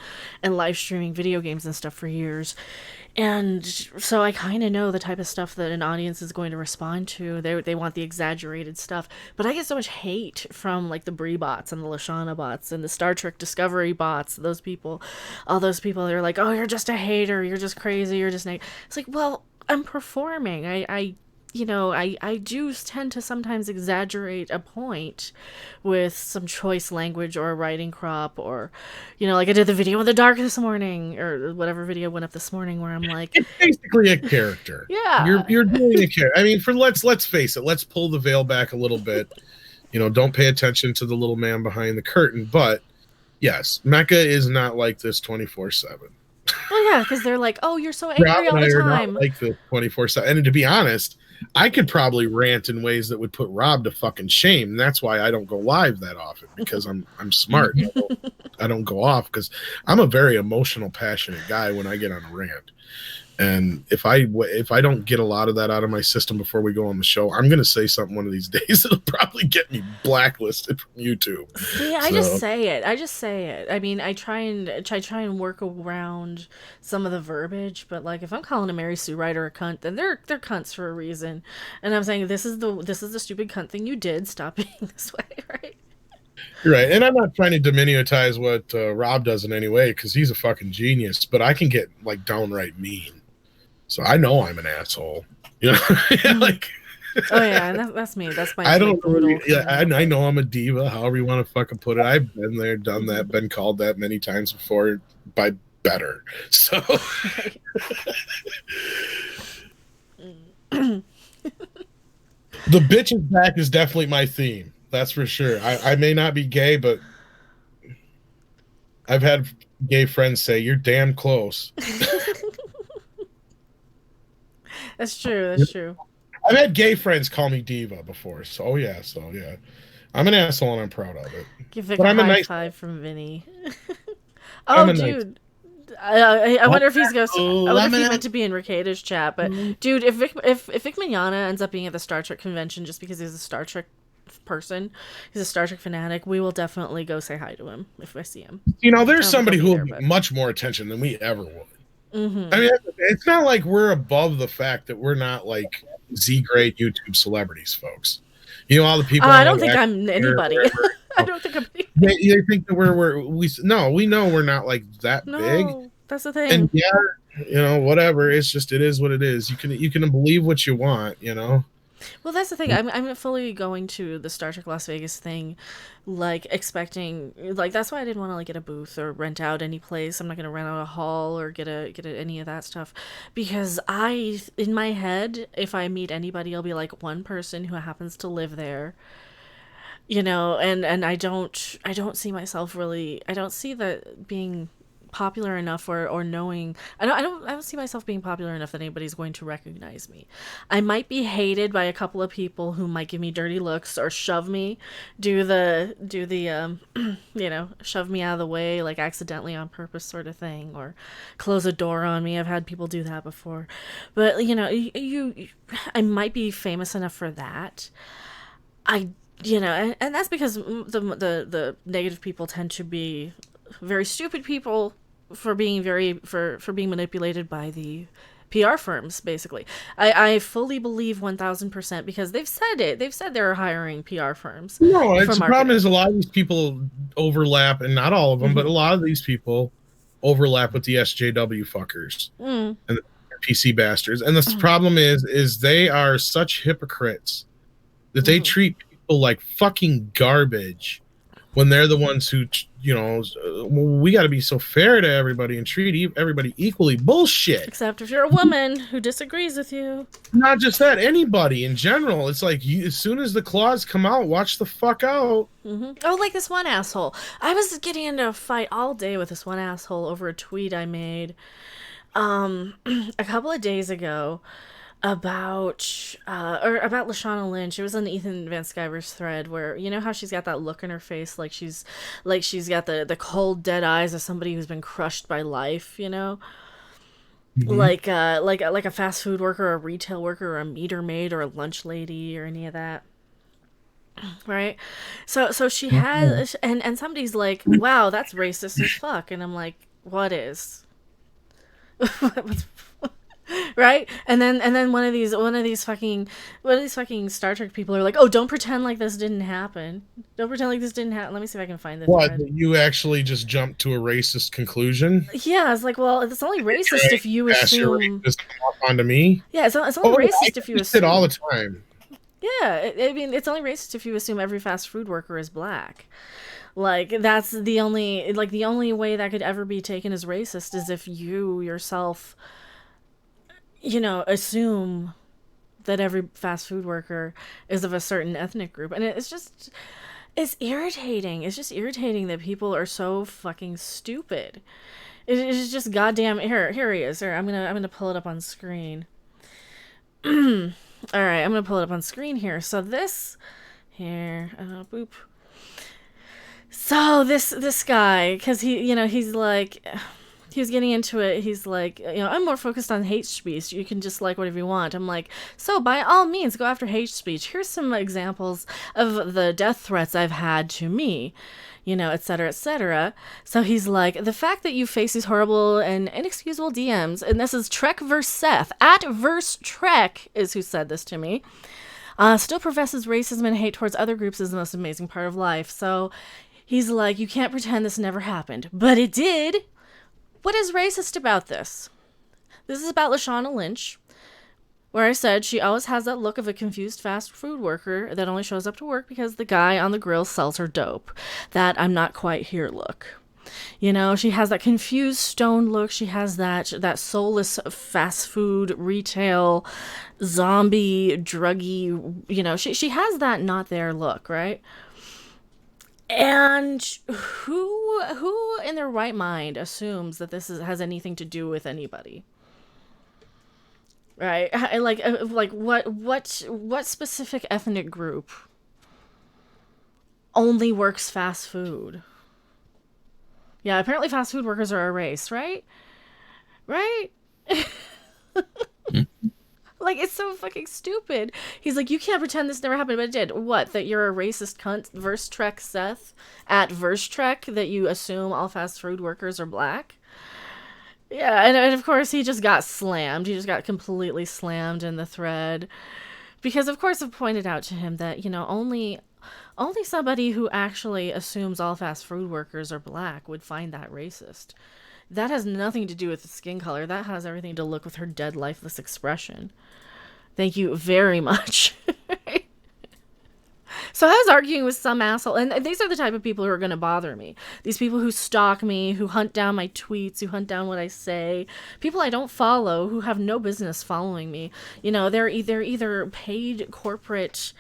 live streaming video games and stuff for years. And so I kind of know the type of stuff that an audience is going to respond to. They want the exaggerated stuff. But I get so much hate from like the Bree bots and the Lashana bots and the Star Trek Discovery bots. All those people, they're like, oh, you're just a hater. You're just crazy. You're just... It's like, well, I'm performing. I do tend to sometimes exaggerate a point with some choice language or a writing crop, or, you know, like I did the video in the dark this morning, or whatever video went up this morning where I'm like... It's basically a character. Yeah. You're doing a character. I mean, let's face it. Let's pull the veil back a little bit. You know, don't pay attention to the little man behind the curtain. But, yes, Mecha is not like this 24/7. Well, yeah, because they're like, oh, you're so angry Rob all and I the are time. not like this 24/7. And to be honest, I could probably rant in ways that would put Rob to fucking shame. And that's why I don't go live that often, because I'm smart. I don't go off because I'm a very emotional, passionate guy when I get on a rant. And if I don't get a lot of that out of my system before we go on the show, I'm going to say something one of these days that'll probably get me blacklisted from YouTube. Yeah, I just say it. I mean, I try and work around some of the verbiage, but like if I'm calling a Mary Sue Ryder a cunt, then they're cunts for a reason. And I'm saying this is the stupid cunt thing you did. Stop being this way, right? Right, and I'm not trying to diminutize what Rob does in any way, because he's a fucking genius, but I can get like downright mean. So I know I'm an asshole, you know. Like, oh yeah, and that's me. That's my. I don't. brutal. Yeah, I know I'm a diva. However you want to fucking put it. I've been there, done that, been called that many times before by better. So. The bitch is back is definitely my theme. That's for sure. I may not be gay, but I've had gay friends say you're damn close. That's true. I've had gay friends call me diva before. So yeah. I'm an asshole and I'm proud of it. Give Vic But a I'm a high nice- five from Vinny. I'm Oh, a nice- dude. I wonder if he's going to... I wonder if I'm he a- meant to be in Ricado's chat, but dude, if Vic Mignogna ends up being at the Star Trek convention just because he's a Star Trek person, he's a Star Trek fanatic, we will definitely go say hi to him if I see him. You know, there's I don't somebody think who he'll will be get there, much more attention than we ever would. Mm-hmm. I mean, it's not like we're above the fact that we're not like Z-grade YouTube celebrities, folks. You know, all the people. I don't think I'm anybody. I don't think I'm anybody. They think that we know we're not like that big. No, that's the thing. And yeah, you know, whatever. It's just, it is what it is. You can believe what you want, you know. Well, that's the thing. I'm fully going to the Star Trek Las Vegas thing, like expecting, like that's why I didn't want to like get a booth or rent out any place. I'm not gonna rent out a hall or get any of that stuff, because in my head, if I meet anybody, I'll be like one person who happens to live there, you know, and I don't see myself really. I don't see that being popular enough or knowing. I don't see myself being popular enough that anybody's going to recognize me. I might be hated by a couple of people who might give me dirty looks or shove me, do the you know, shove me out of the way, like accidentally on purpose sort of thing, or close a door on me. I've had people do that before. But you know, I might be famous enough for that. You know, and that's because the negative people tend to be very stupid people for being being manipulated by the PR firms, basically. I fully believe 1000% because they've said it. They've said they're hiring PR firms. No, for it's the problem marketing. is a lot of these people overlap, and not all of them, but a lot of these people overlap with the SJW fuckers and the PC bastards. And the problem is they are such hypocrites that they treat people like fucking garbage when they're the ones who, we got to be so fair to everybody and treat everybody equally. Bullshit. Except if you're a woman who disagrees with you. Not just that, anybody in general. It's like as soon as the claws come out, watch the fuck out. Oh, like this one asshole. I was getting into a fight all day with this one asshole over a tweet I made a couple of days ago about Lashana Lynch. It was on Ethan Van Sciver's thread where, you know how she's got that look in her face like she's got the cold dead eyes of somebody who's been crushed by life, you know? Like a fast food worker, or a retail worker, or a meter maid, or a lunch lady, or any of that. Right? So she has, and somebody's like, wow, that's racist as fuck. And I'm like, what is? Right? And then one of these fucking Star Trek people are like, oh, don't pretend like this didn't happen. Don't pretend like this didn't happen. Let me see if I can find the What? thread. You actually just jumped to a racist conclusion? Yeah, it's like, well, it's only racist if you assume. Just come up onto me. Yeah, it's only racist if you I say assume. it all the time. Yeah, I mean, it's only racist if you assume every fast food worker is black. Like, that's the only way that could ever be taken as racist is if you yourself, assume that every fast food worker is of a certain ethnic group. And it's irritating. It's just irritating that people are so fucking stupid. It's just goddamn. Here he is. Here, I'm gonna pull it up on screen. All right, I'm gonna pull it up on screen here. So this here, boop. So this guy, because he's like, he was getting into it. He's like, I'm more focused on hate speech. You can just like whatever you want. I'm like, so by all means, go after hate speech. Here's some examples of the death threats I've had to me, et cetera, et cetera. So he's like, the fact that you face these horrible and inexcusable DMs, and this is Trek verse Seth, at verse Trek is who said this to me, still professes racism and hate towards other groups is the most amazing part of life. So he's like, you can't pretend this never happened. But it did. What is racist about this? This is about Lashana Lynch, where I said she always has that look of a confused fast food worker that only shows up to work because the guy on the grill sells her dope. That I'm not quite here look. She has that confused stone look. She has that soulless fast food retail zombie druggy, she has that not there look, right? And who in their right mind assumes that this has anything to do with anybody? Right? Like what specific ethnic group only works fast food? Yeah, apparently fast food workers are a race, right? Right? Like, it's so fucking stupid. He's like, you can't pretend this never happened, but it did. What? That you're a racist cunt? Verse Trek Seth? At Verse Trek? That you assume all fast food workers are black? Yeah, and of course he just got slammed. He just got completely slammed in the thread. Because, of course, I've pointed out to him that, only somebody who actually assumes all fast food workers are black would find that racist. That has nothing to do with the skin color. That has everything to look with her dead, lifeless expression. Thank you very much. So I was arguing with some asshole, and these are the type of people who are going to bother me. These people who stalk me, who hunt down my tweets, who hunt down what I say. People I don't follow, who have no business following me. They're either paid corporate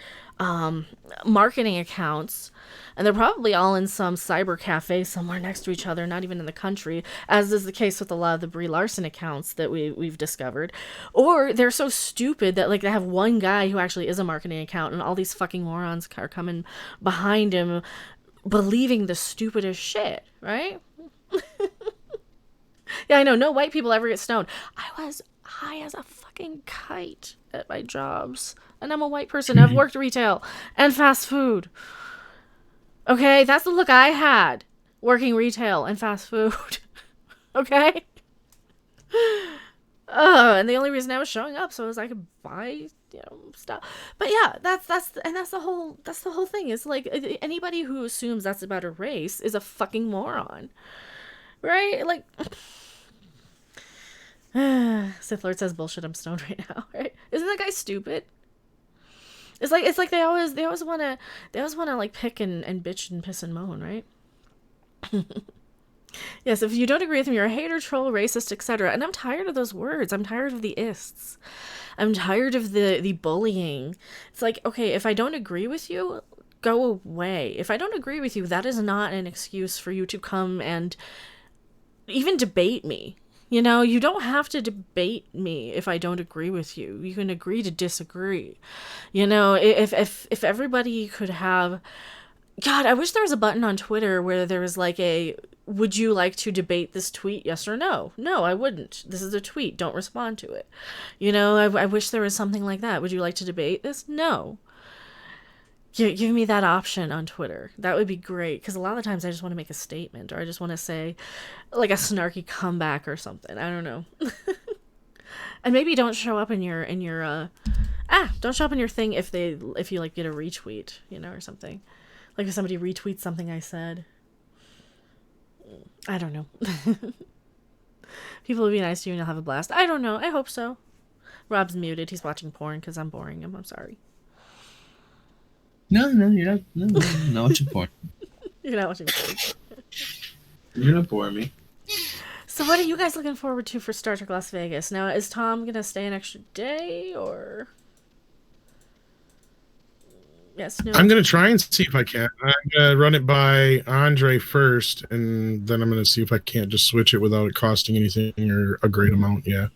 marketing accounts, and they're probably all in some cyber cafe somewhere next to each other, not even in the country, as is the case with a lot of the Brie Larson accounts that we've discovered. Or they're so stupid that, like, they have one guy who actually is a marketing account, and all these fucking morons are coming behind him believing the stupidest shit, right? Yeah, I know, no white people ever get stoned. I was high as a fucking kite at my jobs, and I'm a white person. I've worked retail and fast food. Okay, that's the look I had working retail and fast food. Okay? And the only reason I was showing up so as I could buy, stuff. But yeah, that's the whole thing. It's like anybody who assumes that's about a race is a fucking moron, right? Like, Sith Lord says bullshit. I'm stoned right now, right? Isn't that guy stupid? It's like they always wanna like pick and bitch and piss and moan, right? Yes, if you don't agree with me, you're a hater, troll, racist, etc. And I'm tired of those words. I'm tired of the ists. I'm tired of the bullying. It's like, okay, if I don't agree with you, go away. If I don't agree with you, that is not an excuse for you to come and even debate me. You know, you don't have to debate me if I don't agree with you. You can agree to disagree. You know, if everybody could have... God, I wish there was a button on Twitter where there was like a, would you like to debate this tweet, yes or no? No, I wouldn't. This is a tweet. Don't respond to it. You know, I wish there was something like that. Would you like to debate this? No. Give me that option on Twitter. That would be great, because a lot of the times I just want to make a statement, or I just want to say like a snarky comeback or something. I don't know. And maybe don't show up in your don't show up in your thing if you like get a retweet, you know, or something. Like if somebody retweets something I said. I don't know. People will be nice to you and you'll have a blast. I don't know. I hope so. Rob's muted. He's watching porn because I'm boring him. I'm sorry. No, you're not. No, not watching porn. You're not watching porn. You're not boring me. So what are you guys looking forward to for Star Trek Las Vegas? Now, is Tom going to stay an extra day or... Yes, no. I'm going to try and see if I can. I'm going to run it by Andre first, and then I'm going to see if I can't just switch it without it costing anything or a great amount, yeah.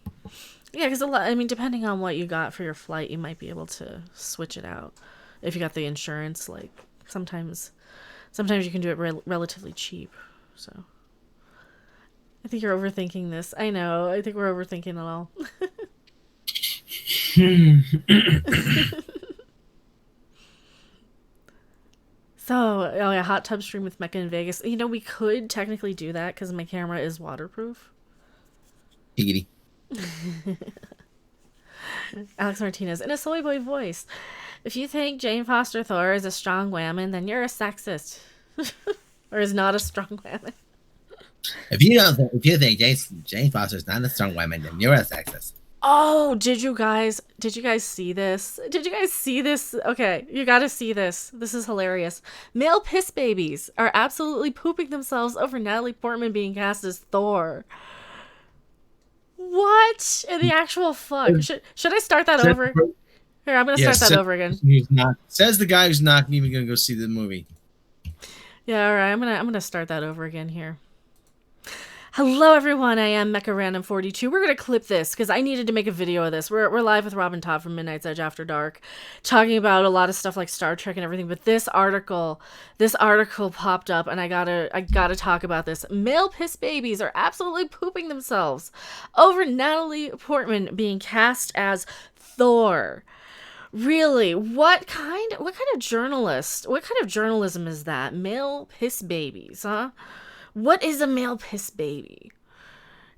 Yeah, because I mean, depending on what you got for your flight, you might be able to switch it out. If you got the insurance, like, sometimes you can do it relatively cheap, so... I think you're overthinking this. I know. I think we're overthinking it all. So, oh yeah, hot tub stream with Mecha in Vegas. You know, we could technically do that because my camera is waterproof. Giggity. Alex Martinez in a soy boy voice. If you think Jane Foster Thor is a strong woman, then you're a sexist, or is not a strong woman. If you think Jane Foster's not a strong woman, then you're a sexist. Oh, did you guys see this? Did you guys see this? Okay, you gotta see this. This is hilarious. Male piss babies are absolutely pooping themselves over Natalie Portman being cast as Thor. What in the actual fuck? Should I start that over? Here, I'm gonna start that over again. Says the guy who's not even gonna go see the movie. Yeah, all right. I'm gonna start that over again here. Hello everyone, I am Mecha Random 42. We're gonna clip this because I needed to make a video of this. We're live with Rob and Todd from Midnight's Edge After Dark, talking about a lot of stuff like Star Trek and everything. But this article popped up, and I gotta talk about this. Male piss babies are absolutely pooping themselves over Natalie Portman being cast as Thor. Really? What kind of journalism is that? Male piss babies, huh? What is a male piss baby?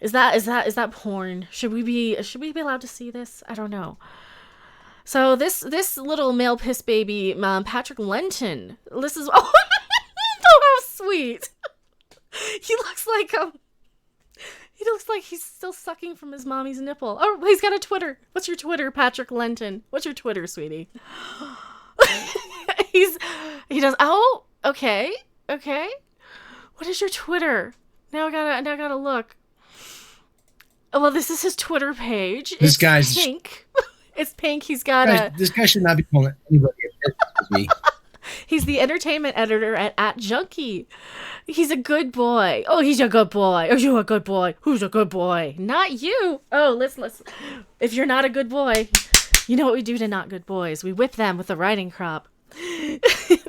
Is that porn? Should we be allowed to see this? I don't know. So this little male piss baby, Patrick Lenton. This is oh how sweet. He looks like he's still sucking from his mommy's nipple. Oh, he's got a Twitter. What's your Twitter, Patrick Lenton? What's your Twitter, sweetie? He does. Oh, okay. What is your Twitter? Now I gotta look. Oh, well, this is his Twitter page. It's pink. It's pink. He's got this guy should not be calling anybody a me. He's the entertainment editor at Junkie. He's a good boy. Oh, he's a good boy. Are you a good boy? Who's a good boy? Not you. Oh, let's. If you're not a good boy, you know what we do to not good boys? We whip them with a riding crop.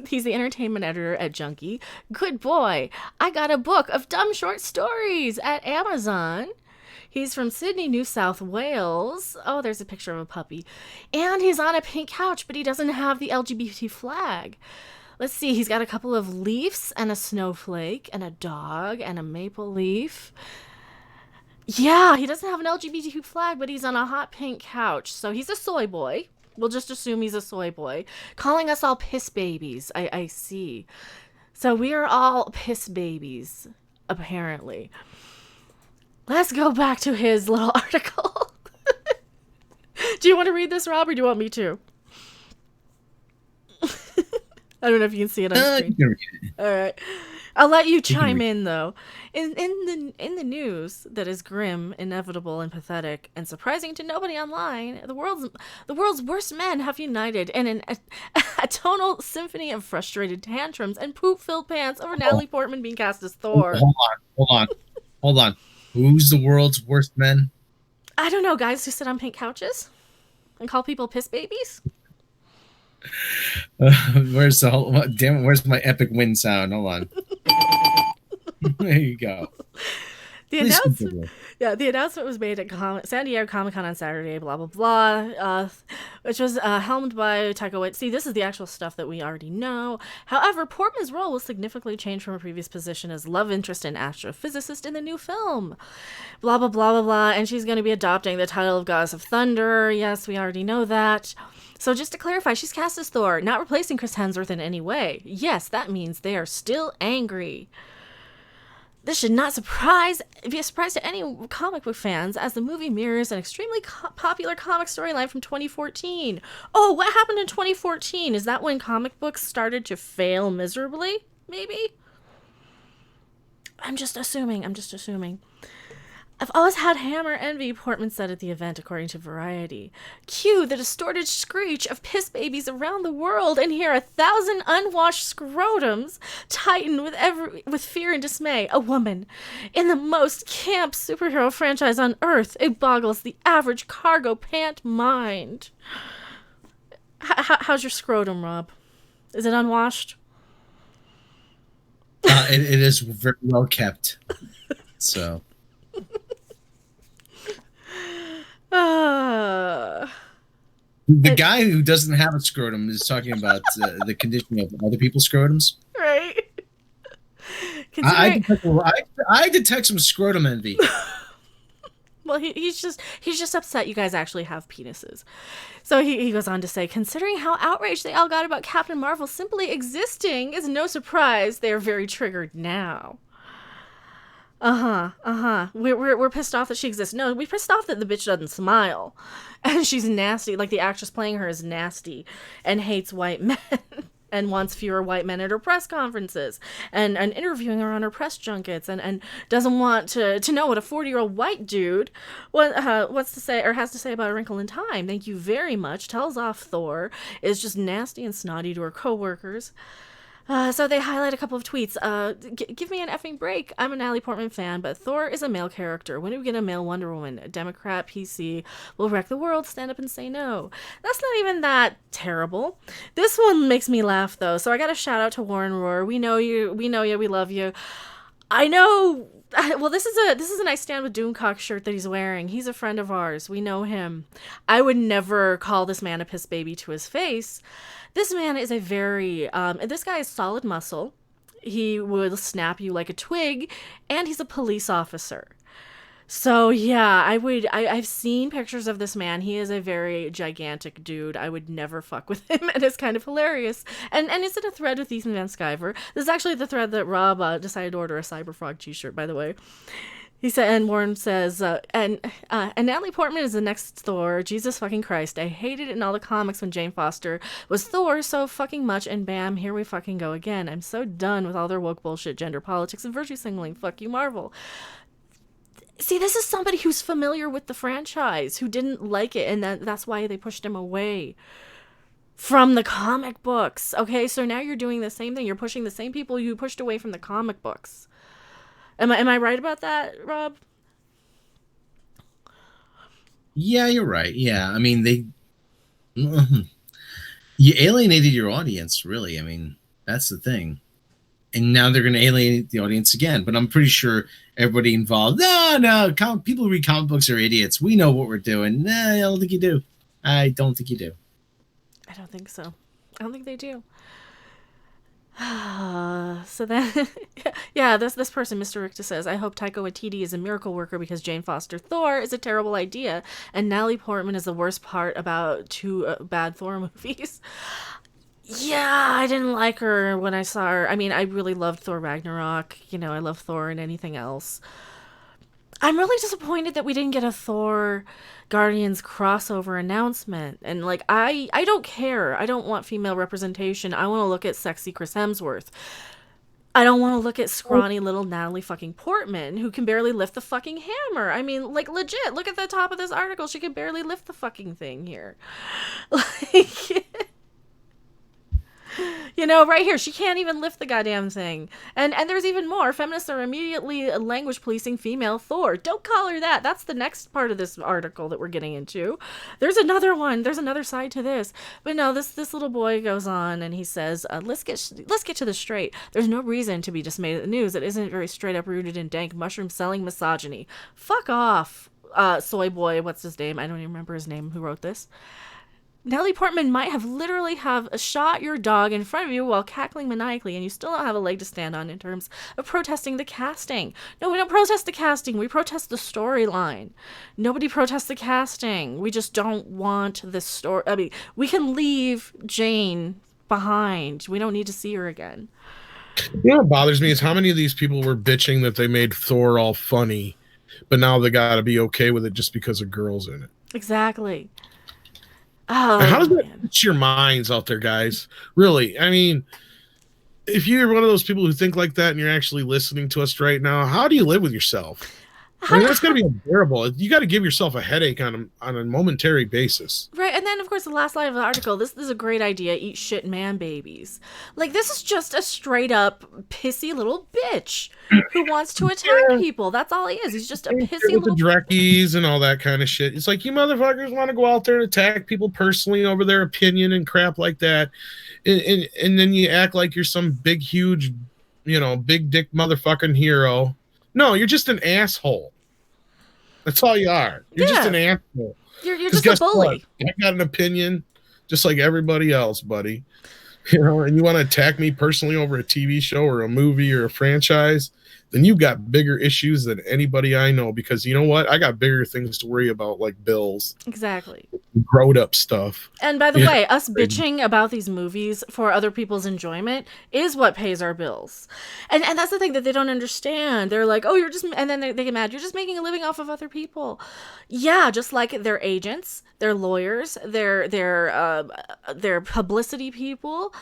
He's the entertainment editor at Junkie. Good boy. I got a book of dumb short stories at Amazon. He's from Sydney, New South Wales. Oh, there's a picture of a puppy. And he's on a pink couch, but he doesn't have the LGBT flag. Let's see. He's got a couple of leaves and a snowflake and a dog and a maple leaf. Yeah, he doesn't have an LGBTQ flag, but he's on a hot pink couch. So he's a soy boy. We'll just assume he's a soy boy. Calling us all piss babies. I see. So we are all piss babies, apparently. Let's go back to his little article. Do you want to read this, Rob, or do you want me to? I don't know if you can see it on screen. You can read it. All right. I'll let you chime in, though. In the news that is grim, inevitable, and pathetic, and surprising to nobody online, the world's worst men have united in a tonal symphony of frustrated tantrums and poop-filled pants over Natalie Portman being cast as Thor. Hold on. Who's the world's worst men? I don't know, guys who sit on pink couches and call people piss babies. Where's my epic win sound? Hold on. There you go. The announcement was made at San Diego Comic-Con on Saturday, blah, blah, blah, which was helmed by Taika Waititi. See, this is the actual stuff that we already know. However, Portman's role will significantly change from her previous position as love interest and astrophysicist in the new film. Blah, blah, blah, blah, blah, and she's going to be adopting the title of Goddess of Thunder. Yes, we already know that. So just to clarify, she's cast as Thor, not replacing Chris Hemsworth in any way. Yes, that means they are still angry. This should not be a surprise to any comic book fans, as the movie mirrors an extremely popular comic storyline from 2014. Oh, what happened in 2014? Is that when comic books started to fail miserably? Maybe? I'm just assuming. I've always had hammer envy, Portman said at the event, according to Variety. Cue the distorted screech of piss babies around the world and hear 1,000 unwashed scrotums tighten with fear and dismay. A woman in the most camp superhero franchise on Earth. It boggles the average cargo pant mind. How's your scrotum, Rob? Is it unwashed? It is very well kept. So... Uh, The guy who doesn't have a scrotum is talking about the condition of other people's scrotums. Right. I detect some scrotum envy. Well, he's just upset you guys actually have penises. So he goes on to say, considering how outraged they all got about Captain Marvel simply existing is no surprise they are very triggered now. We're pissed off that she exists. No, we're pissed off that the bitch doesn't smile. And she's nasty. Like, the actress playing her is nasty and hates white men and wants fewer white men at her press conferences and interviewing her on her press junkets and doesn't want to know what a 40-year-old white dude wants to say or has to say about A Wrinkle in Time. Thank you very much. Tells off Thor. Is just nasty and snotty to her coworkers. So they highlight a couple of tweets. Give me an effing break. I'm a Natalie Portman fan, but Thor is a male character. When do we get a male Wonder Woman? A Democrat, PC, will wreck the world, stand up and say no. That's not even that terrible. This one makes me laugh, though. So I got a shout out to Warren Roar. We know you, we love you. I know... Well, this is an I Stand With Doomcock shirt that he's wearing. He's a friend of ours. We know him. I would never call this man a piss baby to his face. This man is a very, this guy is solid muscle. He will snap you like a twig, and he's a police officer. So yeah, I've seen pictures of this man. He is a very gigantic dude. I would never fuck with him, and it's kind of hilarious. And is it a thread with Ethan Van Sciver? This is actually the thread that Rob decided to order a Cyberfrog t-shirt, by the way. He said, and Warren says, and Natalie Portman is the next Thor. Jesus fucking Christ. I hated it in all the comics when Jane Foster was Thor so fucking much, and bam, here we fucking go again. I'm so done with all their woke bullshit, gender politics, and virtue signaling. Fuck you, Marvel. See, this is somebody who's familiar with the franchise, who didn't like it, and that's why they pushed him away from the comic books. Okay, so now you're doing the same thing. You're pushing the same people you pushed away from the comic books. Am I right about that, Rob? Yeah, you're right. Yeah, I mean, you alienated your audience, really. I mean, that's the thing. And now they're going to alienate the audience again. But I'm pretty sure everybody involved, no, people who read comic books are idiots. We know what we're doing. Nah, I don't think you do. I don't think you do. I don't think so. I don't think they do. So then, yeah, this person, Mr. Richter, says, I hope Taika Waititi is a miracle worker because Jane Foster Thor is a terrible idea, and Natalie Portman is the worst part about two bad Thor movies. Yeah, I didn't like her when I saw her. I mean, I really loved Thor Ragnarok. You know, I love Thor and anything else. I'm really disappointed that we didn't get a Thor Guardians crossover announcement. And like I don't care. I don't want female representation. I want to look at sexy Chris Hemsworth. I don't want to look at scrawny little Natalie fucking Portman who can barely lift the fucking hammer. I mean, like legit, look at the top of this article. She can barely lift the fucking thing here. Like you know, right here, she can't even lift the goddamn thing. And there's even more. Feminists are immediately language policing female Thor. Don't call her that. That's the next part of this article that we're getting into. There's another one. There's another side to this. But no, this little boy goes on and he says, let's get to this straight. There's no reason to be dismayed at the news. It isn't very straight up rooted in dank mushroom selling misogyny. Fuck off, soy boy. What's his name? I don't even remember his name. Who wrote this? Natalie Portman might have literally have shot your dog in front of you while cackling maniacally, and you still don't have a leg to stand on in terms of protesting the casting. No, we don't protest the casting. We protest the storyline. Nobody protests the casting. We just don't want this story. I mean, we can leave Jane behind. We don't need to see her again. You know what bothers me is how many of these people were bitching that they made Thor all funny, but now they got to be okay with it just because of girls in it. Exactly. Oh, how does that hit your minds out there, guys? Really? I mean, if you're one of those people who think like that and you're actually listening to us right now, how do you live with yourself? I mean, that's going to be unbearable. You got to give yourself a headache on a momentary basis. Right, and then, of course, the last line of the article, this is a great idea, eat shit man babies. Like, this is just a straight-up pissy little bitch who wants to attack people. That's all he is. He's just a pissy with little... the Dreckies and all that kind of shit. It's like, you motherfuckers want to go out there and attack people personally over their opinion and crap like that. And then you act like you're some big, huge, big dick motherfucking hero. No, you're just an asshole. That's all you are. You're just an asshole. You're just a bully. What? I got an opinion just like everybody else, buddy. And you want to attack me personally over a TV show or a movie or a franchise, then you got bigger issues than anybody I know, because you know what? I got bigger things to worry about, like bills. Exactly. Growed up stuff. And by the way, us bitching about these movies for other people's enjoyment is what pays our bills. And that's the thing that they don't understand. They're like, oh, you're just, and then they get mad. You're just making a living off of other people. Yeah, just like their agents, their lawyers, their publicity people,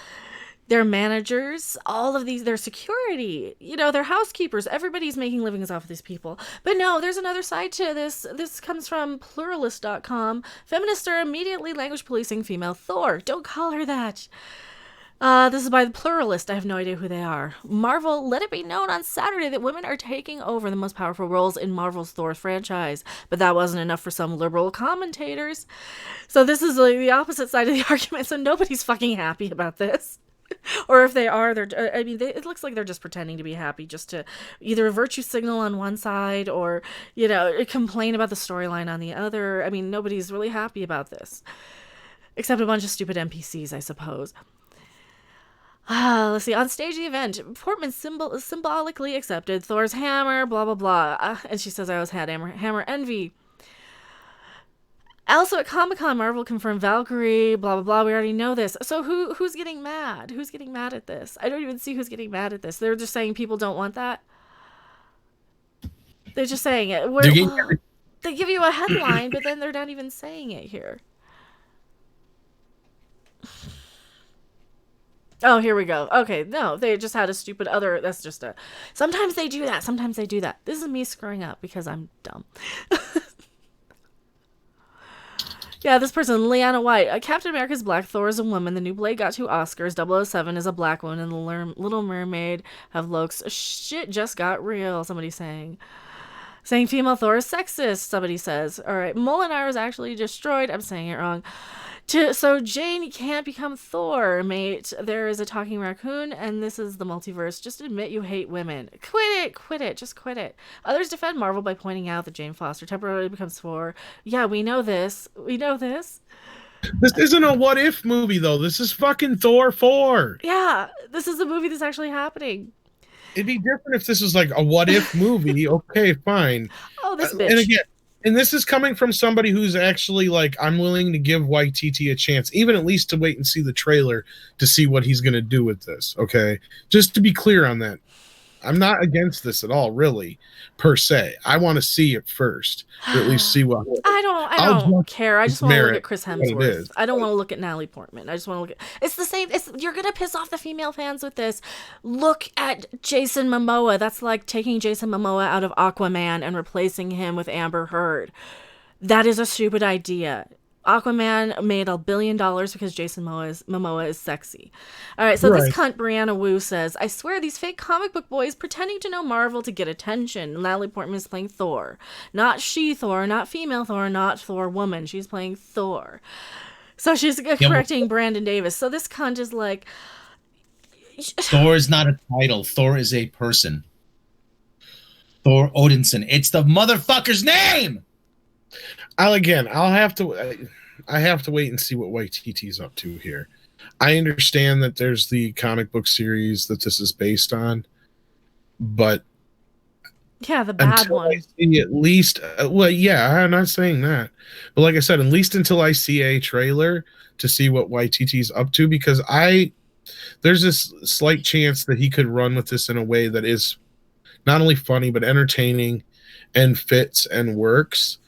their managers, all of these, their security, their housekeepers, everybody's making livings off of these people. But no, there's another side to this. This comes from pluralist.com. Feminists are immediately language policing female Thor. Don't call her that. This is by the Pluralist. I have no idea who they are. Marvel let it be known on Saturday that women are taking over the most powerful roles in Marvel's Thor franchise. But that wasn't enough for some liberal commentators. So this is like the opposite side of the argument. So nobody's fucking happy about this. Or if they are, it looks like they're just pretending to be happy just to either virtue signal on one side or, complain about the storyline on the other. I mean, nobody's really happy about this. Except a bunch of stupid NPCs, I suppose. Let's see. On stage of the event, Portman symbolically accepted Thor's hammer, blah, blah, blah. And she says, I always had hammer envy. Also at Comic-Con, Marvel confirmed Valkyrie, blah, blah, blah. We already know this. So who's getting mad? Who's getting mad at this? I don't even see who's getting mad at this. They're just saying people don't want that. They're just saying it. They give you a headline, but then they're not even saying it here. Oh, here we go. Okay, no, they just had a stupid other... That's just a... Sometimes they do that. Sometimes they do that. This is me screwing up because I'm dumb. Yeah, this person, Leanna White. Captain America's black, Thor is a woman. The new Blade got 2 Oscars. 007 is a black woman. And the Little Mermaid have looks. Shit just got real, somebody's saying. Saying female Thor is sexist, somebody says. All right, Molinar is actually destroyed. I'm saying it wrong. So Jane can't become Thor, mate. There is a talking raccoon, and this is the multiverse. Just admit you hate women. Quit it. Just quit it. Others defend Marvel by pointing out that Jane Foster temporarily becomes Thor. Yeah, we know this. This isn't a what if movie though. This is fucking Thor 4. Yeah, this is a movie that's actually happening. It'd be different if this was like a what if movie. Okay, fine. Oh, this And bitch. again, and this is coming from somebody who's actually like, I'm willing to give YTT a chance, even at least to wait and see the trailer to see what he's going to do with this. Okay, just to be clear on that, I'm not against this at all, really, per se. I want to see it first, or at least see what. I I'll don't just care. I just want to look merit at Chris what it Hemsworth. is. I don't want to look at Natalie Portman. I just want to look at. It's the same. You're gonna piss off the female fans with this. Look at Jason Momoa. That's like taking Jason Momoa out of Aquaman and replacing him with Amber Heard. That is a stupid idea. Aquaman made $1 billion because Jason Momoa is sexy. All right, so this Right. cunt Brianna Wu says, I swear these fake comic book boys pretending to know Marvel to get attention. Natalie Portman is playing Thor. Not she-Thor, not female Thor, not Thor woman. She's playing Thor. So she's correcting Brandon Davis. So this cunt is like... Thor is not a title. Thor is a person. Thor Odinson. It's the motherfucker's name! I'll have to wait and see what YTT's up to here. I understand that there's the comic book series that this is based on, but Yeah, the bad until one. I see at least, well, yeah, I'm not saying that, but like I said, at least until I see a trailer to see what YTT's up to, because there's this slight chance that he could run with this in a way that is not only funny but entertaining and fits and works.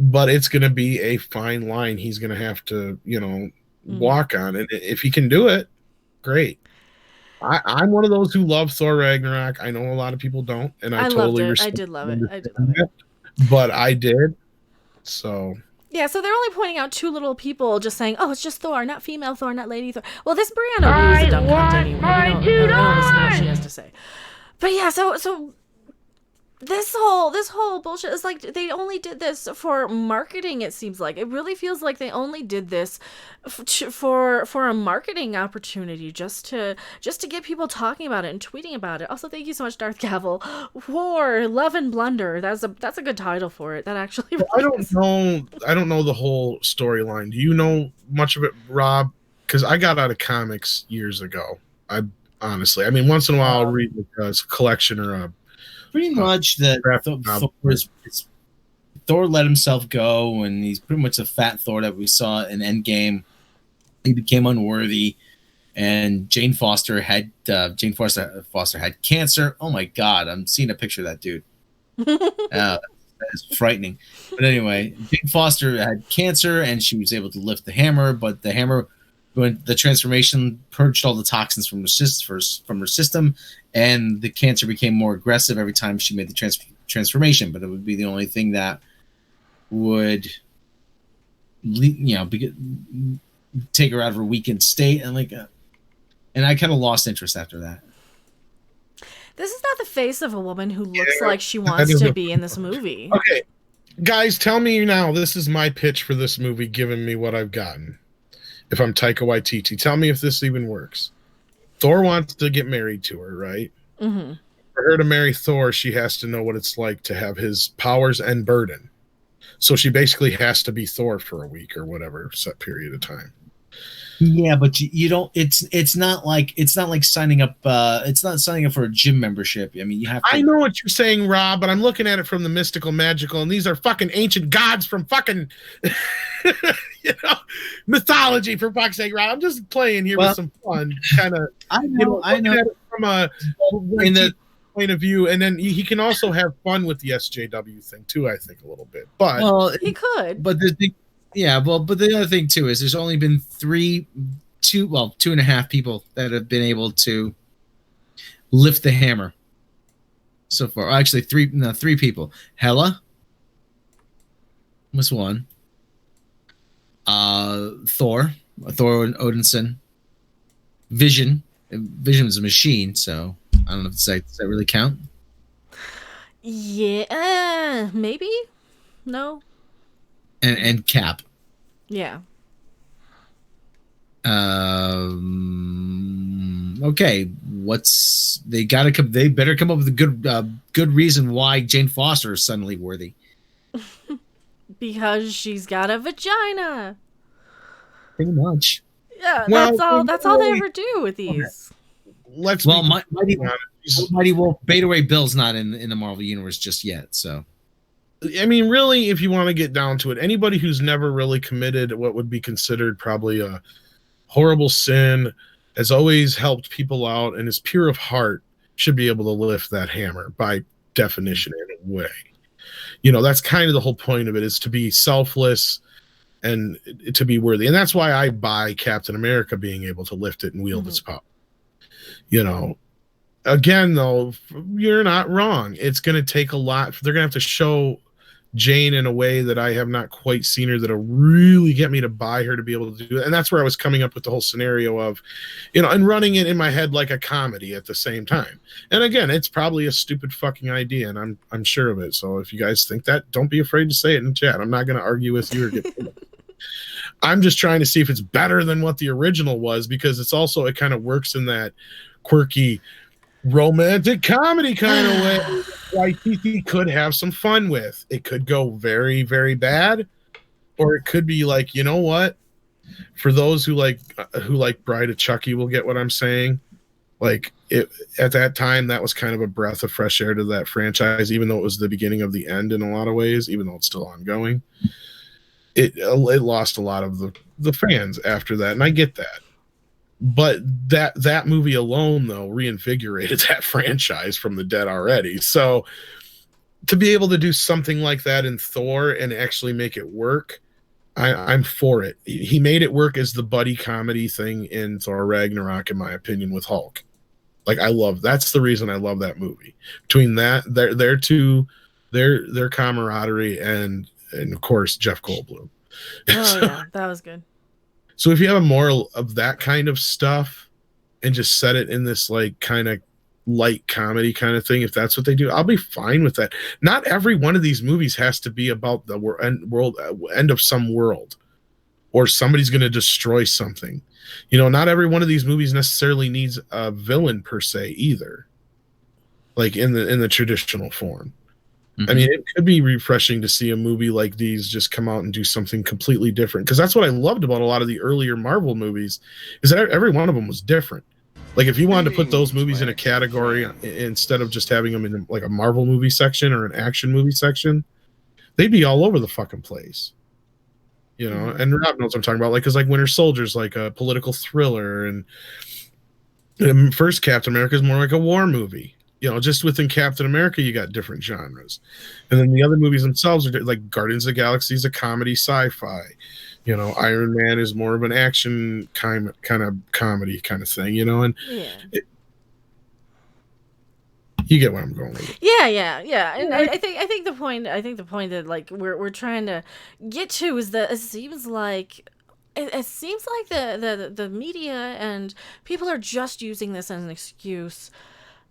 But it's going to be a fine line he's going to have to, walk on. And if he can do it, great. I'm one of those who love Thor Ragnarok. I know a lot of people don't, and I totally loved it. respect I did love it. it. But I did. So Yeah, so they're only pointing out two little people just saying, oh, it's just Thor, not female Thor, not lady Thor. Well, this Brianna Wu is a dumb cunt anyway. I don't listen to what she has to say. But yeah, so this whole bullshit is like they only did this for marketing. It seems like it really feels like they only did this for a marketing opportunity, just to get people talking about it and tweeting about it. Also, thank you so much, Darth Gavel. War, Love and Blunder. That's a good title for it. That actually. Really I don't know the whole storyline. Do you know much of it, Rob? Because I got out of comics years ago. Honestly, I mean, once in a while I'll read like a collection or a. Pretty much that Thor let himself go, and he's pretty much a fat Thor that we saw in Endgame. He became unworthy, and Jane Foster had cancer. Oh my God, I'm seeing a picture of that dude. That's frightening. But anyway, Jane Foster had cancer, and she was able to lift the hammer, but the hammer, when the transformation purged all the toxins from her system, and the cancer became more aggressive every time she made the transformation. But it would be the only thing that would, take her out of her weakened state, and and I kind of lost interest after that. This is not the face of a woman who looks like she wants to be in this movie. Okay, guys, tell me now. This is my pitch for this movie, given me what I've gotten. If I'm Taika Waititi, tell me if this even works. Thor wants to get married to her, right? Mm-hmm. For her to marry Thor, she has to know what it's like to have his powers and burden. So she basically has to be Thor for a week or whatever set period of time. Yeah, but you don't. It's not like signing up. It's not signing up for a gym membership. I mean, you have to. I know what you're saying, Rob, but I'm looking at it from the mystical, magical, and these are fucking ancient gods from fucking, mythology. For fuck's sake, Rob. I'm just playing here with some fun, kind of. I know. At it from a in the point of view, and then he can also have fun with the SJW thing too. I think a little bit, but He could. But but the other thing too is there's only been 2.5 people that have been able to lift the hammer so far. Actually, three people. Hela was one. Thor Odinson. Vision is a machine, so I don't know if does that really count. Yeah, maybe. No. And Cap. Yeah. Okay. They better come up with a good reason why Jane Foster is suddenly worthy. Because she's got a vagina. pretty much. Yeah, Well, that's all they ever do with these. Let's Well, be Mighty Wolf Beta Ray Bill's not in the Marvel universe just yet, so. I mean, really, if you want to get down to it, anybody who's never really committed what would be considered probably a horrible sin, has always helped people out, and is pure of heart, should be able to lift that hammer by definition in a way. You know, that's kind of the whole point of it, is to be selfless and to be worthy. And that's why I buy Captain America being able to lift it and wield its power. You know, again, though, you're not wrong. It's going to take a lot. They're going to have to show Jane in a way that I have not quite seen her that'll really get me to buy her to be able to do it. And that's where I was coming up with the whole scenario of, you know, and running it in my head like a comedy at the same time. And again, it's probably a stupid fucking idea, and I'm sure of it. So if you guys think that, don't be afraid to say it in chat. I'm not going to argue with you or get I'm just trying to see if it's better than what the original was, because it's also, it kind of works in that quirky romantic comedy kind of way YTT could have some fun with. It could go very, very bad, or it could be like, you know what, for those who like Bride of Chucky will get what I'm saying. Like, it at that time, that was kind of a breath of fresh air to that franchise, even though it was the beginning of the end in a lot of ways, even though it's still ongoing. It lost a lot of the fans after that, and I get that. But that movie alone, though, reinvigorated that franchise from the dead already. So to be able to do something like that in Thor and actually make it work, I'm for it. He made it work as the buddy comedy thing in Thor Ragnarok, in my opinion, with Hulk. Like, that's the reason I love that movie. Between that, their two, their camaraderie, and of course Jeff Goldblum. Oh yeah, that was good. So if you have a moral of that kind of stuff and just set it in this like kind of light comedy kind of thing, if that's what they do, I'll be fine with that. Not every one of these movies has to be about the end of some world, or somebody's going to destroy something. You know, not every one of these movies necessarily needs a villain per se either, like in the traditional form. I mean, it could be refreshing to see a movie like these just come out and do something completely different. Because that's what I loved about a lot of the earlier Marvel movies, is that every one of them was different. Like, if you wanted to put those movies in a category instead of just having them in like a Marvel movie section or an action movie section, they'd be all over the fucking place. You know, and Rob knows what I'm talking about. Like, because like Winter Soldier's like a political thriller, and first Captain America is more like a war movie. You know, just within Captain America, you got different genres. And then the other movies themselves are like Guardians of the Galaxy is a comedy sci-fi. You know, Iron Man is more of an action kind of comedy kind of thing, you know, and you get where I'm going with it. Yeah. And I think the point that like we're trying to get to is that it seems like the media and people are just using this as an excuse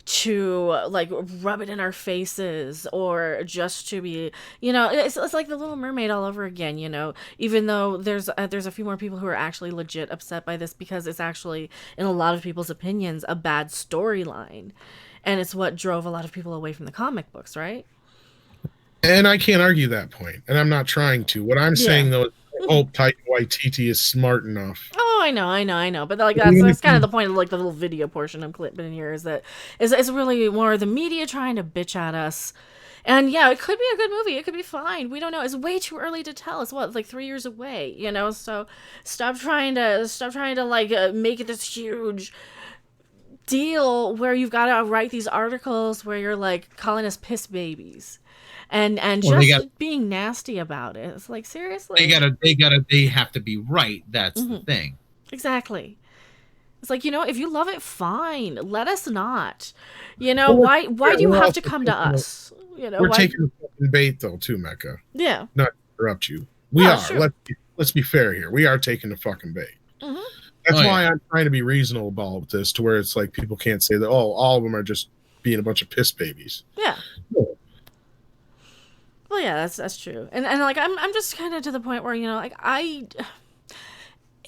to like rub it in our faces, or just to be, you know, it's like the Little Mermaid all over again, you know, even though there's a few more people who are actually legit upset by this, because it's actually, in a lot of people's opinions, a bad storyline, and it's what drove a lot of people away from the comic books, right? And I can't argue that point, and I'm not trying to. What I'm saying, though, is I hope Taika Waititi is smart enough. Oh, I know. But like that's kind of the point of like the little video portion I'm clipping in here, is that it's really more the media trying to bitch at us. And yeah, it could be a good movie. It could be fine. We don't know. It's way too early to tell. It's like 3 years away, you know. So stop trying to like make it this huge deal where you've got to write these articles where you're like calling us piss babies. And just being nasty about it. It's like, seriously? They have to be right. That's the thing. Exactly. It's like, you know, if you love it, fine. Let us not. You know, why do you have to come to us? You know, we're taking the fucking bait though, too, Mecha. Yeah. Not to interrupt you. We are. Sure. Let's be fair here. We are taking the fucking bait. That's why I'm trying to be reasonable about this, to where it's like people can't say that, oh, all of them are just being a bunch of piss babies. Yeah. No. Well, yeah, that's true, and like I'm just kind of to the point where, you know, like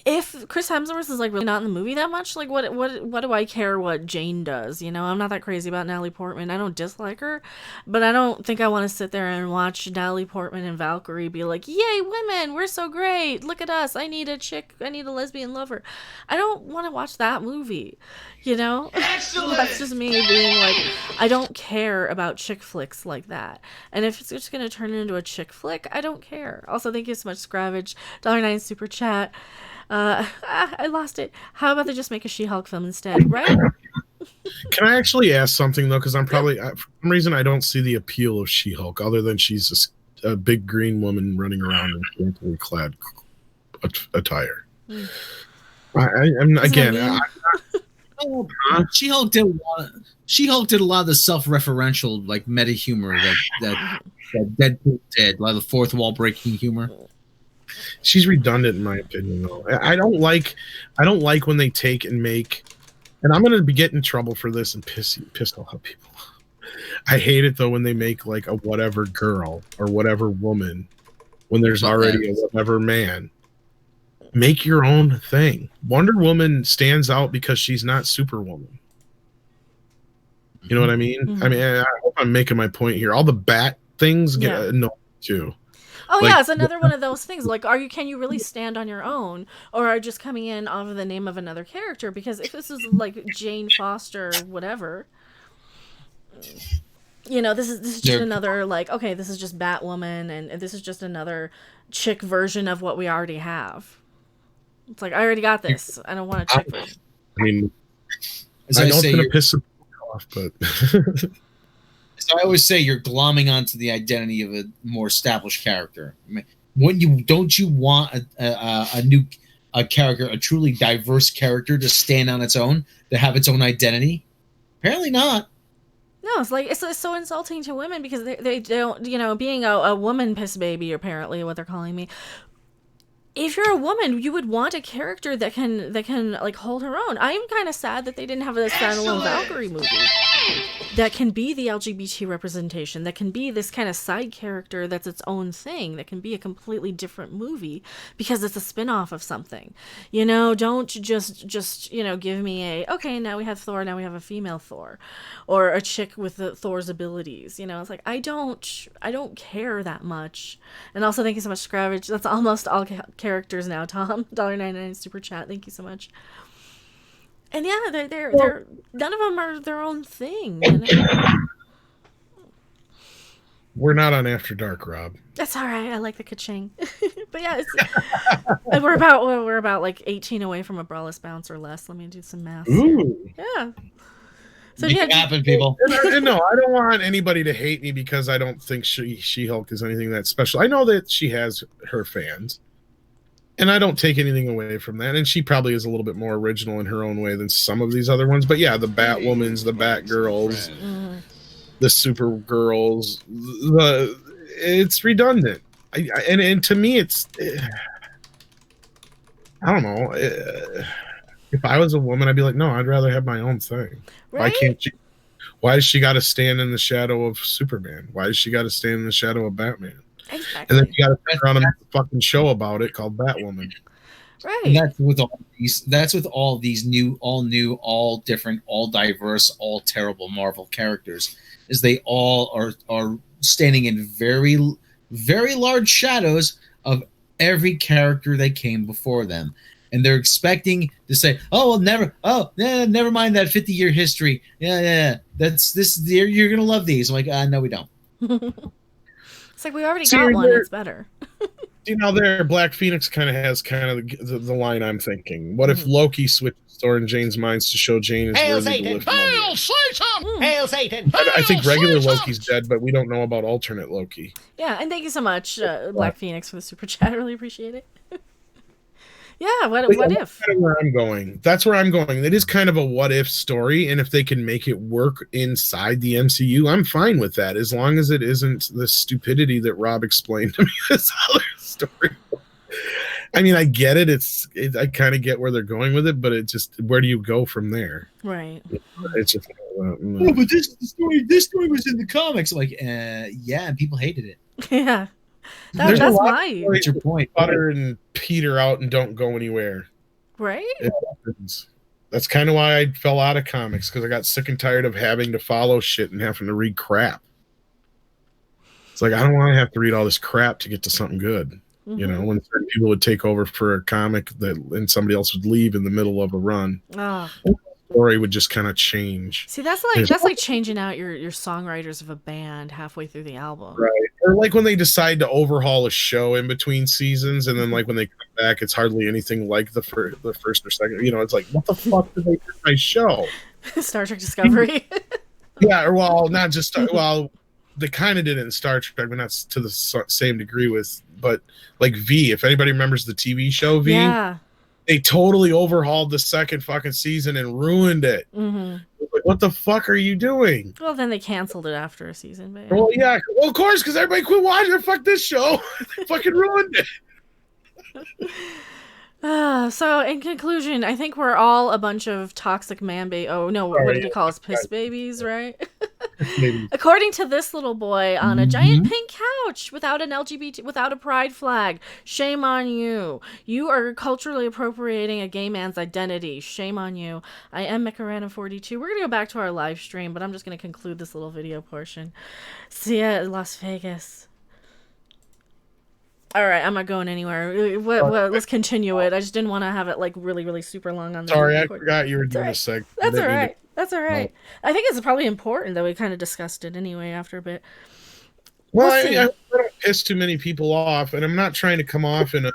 if Chris Hemsworth is like really not in the movie that much, like what do I care what Jane does? You know, I'm not that crazy about Natalie Portman. I don't dislike her, but I don't think I want to sit there and watch Natalie Portman and Valkyrie be like, "Yay, women! We're so great! Look at us! I need a chick. I need a lesbian lover." I don't want to watch that movie. You know, that's just me being like, I don't care about chick flicks like that. And if it's just gonna turn into a chick flick, I don't care. Also, thank you so much, Scravage. $9 super chat. I lost it. How about they just make a She-Hulk film instead, right? Can I actually ask something though? Because I'm probably for some reason I don't see the appeal of She-Hulk other than she's a big green woman running around in scantily clad attire. I'm again. She-Hulk did a lot of the self-referential, like meta humor that Deadpool did, a lot of the fourth wall breaking humor. She's redundant in my opinion, though. I don't like when they take and make, and I'm gonna be getting in trouble for this and piss a lot of people. I hate it though when they make like a whatever girl or whatever woman when there's already a whatever man. Make your own thing. Wonder Woman stands out because she's not Superwoman. You know what I mean? Mm-hmm. I mean, I hope I'm making my point here. All the bat things get annoying too. Oh Like, yeah, it's another one of those things. Like, can you really stand on your own, or are you just coming in off of the name of another character? Because if this is like Jane Foster, whatever, you know, this is just another like, okay, this is just Batwoman, and this is just another chick version of what we already have. It's like, I already got this. I don't want a chick version. I mean, As I I know it's say, gonna piss some people off, but so I always say you're glomming onto the identity of a more established character. I mean, don't you want a new character, a truly diverse character, to stand on its own, to have its own identity? Apparently not. No, it's like it's so insulting to women because they don't, you know, being a woman piss baby, apparently what they're calling me. If you're a woman, you would want a character that can like hold her own. I am kind of sad that they didn't have a standalone Valkyrie movie that can be the LGBT representation, that can be this kind of side character that's its own thing, that can be a completely different movie because it's a spin-off of something. You know, don't just you know, give me okay, now we have Thor, now we have a female Thor, or a chick with Thor's abilities. You know, it's like I don't care that much. And also, thank you so much, Scravage. That's almost all characters now, Tom. $1.99 super chat. Thank you so much. And yeah, they're none of them are their own thing. You know? we're not on After Dark, Rob. That's all right. I like the ka-ching. But yeah, and we're about like 18 away from a braless bounce or less. Let me do some math. Ooh. Yeah. So Make yeah, it happen, people. And no, I don't want anybody to hate me because I don't think She-Hulk is anything that special. I know that she has her fans. And I don't take anything away from that. And she probably is a little bit more original in her own way than some of these other ones. But yeah, the Batwomans, the Batgirls, the Supergirls, it's redundant. And to me, it's I don't know. If I was a woman, I'd be like, no, I'd rather have my own thing. right? Why can't she? Why does she got to stand in the shadow of Superman? Why does she got to stand in the shadow of Batman? Exactly. And then you got to turn around and make a fucking show about it called Batwoman. Right. And that's with all these new, all different, all diverse, all terrible Marvel characters, is they all are standing in very, very large shadows of every character that came before them. And they're expecting to say, "Oh, well, never mind that 50-year history. Yeah, that's this. You're gonna love these." I'm like, no, we don't. It's like we already got one. It's better. You know, there, Black Phoenix kind of has the line I'm thinking. What if Loki switched Thor and Jane's minds to show Jane is Hail worthy Satan! to lift Hail Satan! Hail Satan! I think regular Hail Loki's dead, but we don't know about alternate Loki. Yeah, and thank you so much, Black Phoenix, for the super chat. I really appreciate it. Yeah, what if? That's kind of where I'm going. That's where I'm going. It is kind of a what if story, and if they can make it work inside the MCU, I'm fine with that, as long as it isn't the stupidity that Rob explained to me this other story. I mean, I get it. I kind of get where they're going with it, but it just, where do you go from there? Right. It's just. Oh, but this is the story. This story was in the comics. I'm like, yeah, and people hated it. Yeah. There's That's a lot my. of stories Your point. butter and peter out and don't go anywhere. Right? It happens. That's kind of why I fell out of comics, because I got sick and tired of having to follow shit and having to read crap. It's like, I don't want to have to read all this crap to get to something good. You know, when certain people would take over for a comic and somebody else would leave in the middle of a run, the story would just kind of change. See, that's like changing out your songwriters of a band halfway through the album. Right. Or like when they decide to overhaul a show in between seasons, and then like when they come back, it's hardly anything like the first or second. You know, it's like, what the fuck did they do my show? Star Trek Discovery. Yeah, or well, not just they kind of did it in Star Trek, but not to the same degree but like V. If anybody remembers the TV show V, yeah, they totally overhauled the second fucking season and ruined it. Like, what the fuck are you doing? Well, then they canceled it after a season, babe. Well, yeah, well, of course, because everybody quit watching. Fuck this show. They fucking ruined it. So, in conclusion, I think we're all a bunch of toxic what did he call us? Piss babies, right? According to this little boy on a giant pink couch without an LGBT, without a pride flag. Shame on you. You are culturally appropriating a gay man's identity. Shame on you. I am Mecha 42. We're going to go back to our live stream, but I'm just going to conclude this little video portion. See ya in Las Vegas. All right, I'm not going anywhere. Let's continue it. I just didn't want to have it like really, really super long on the Sorry, I forgot you were doing a seg. That's all right. That's all right. I think it's probably important that we kind of discussed it anyway after a bit. Well, I don't piss too many people off, and I'm not trying to come off in a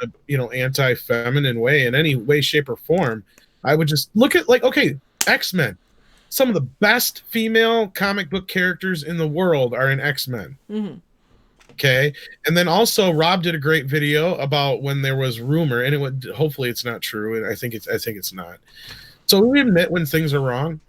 anti-feminine way in any way, shape, or form. I would just look at X-Men. Some of the best female comic book characters in the world are in X-Men. Okay, and then also Rob did a great video about when there was rumor, and hopefully it's not true, and I think it's not. So we admit when things are wrong,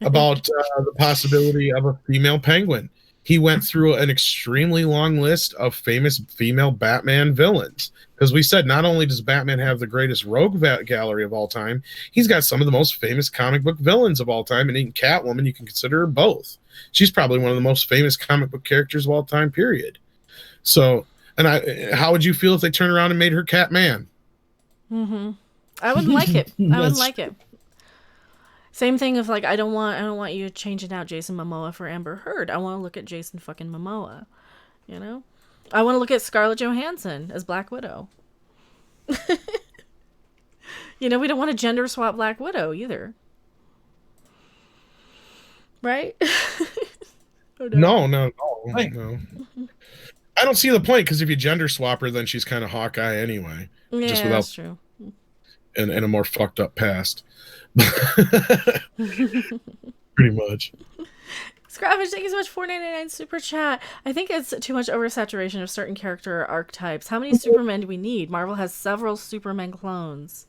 about the possibility of a female Penguin. He went through an extremely long list of famous female Batman villains, because we said not only does Batman have the greatest rogue gallery of all time, he's got some of the most famous comic book villains of all time, and in Catwoman, you can consider her both. She's probably one of the most famous comic book characters of all time, period. So, how would you feel if they turned around and made her Catman? I wouldn't like it. I wouldn't like it. Same thing if I don't want you changing out Jason Momoa for Amber Heard. I want to look at Jason fucking Momoa. You know? I want to look at Scarlett Johansson as Black Widow. We don't want to gender swap Black Widow either. Right? No. I don't see the point, because if you gender swap her, then she's kind of Hawkeye anyway. Yeah, just that's true. And a more fucked up past. Pretty much. Scravage, thank you so much for $4.99 super chat. I think it's too much oversaturation of certain character archetypes. How many Supermen do we need? Marvel has several Superman clones.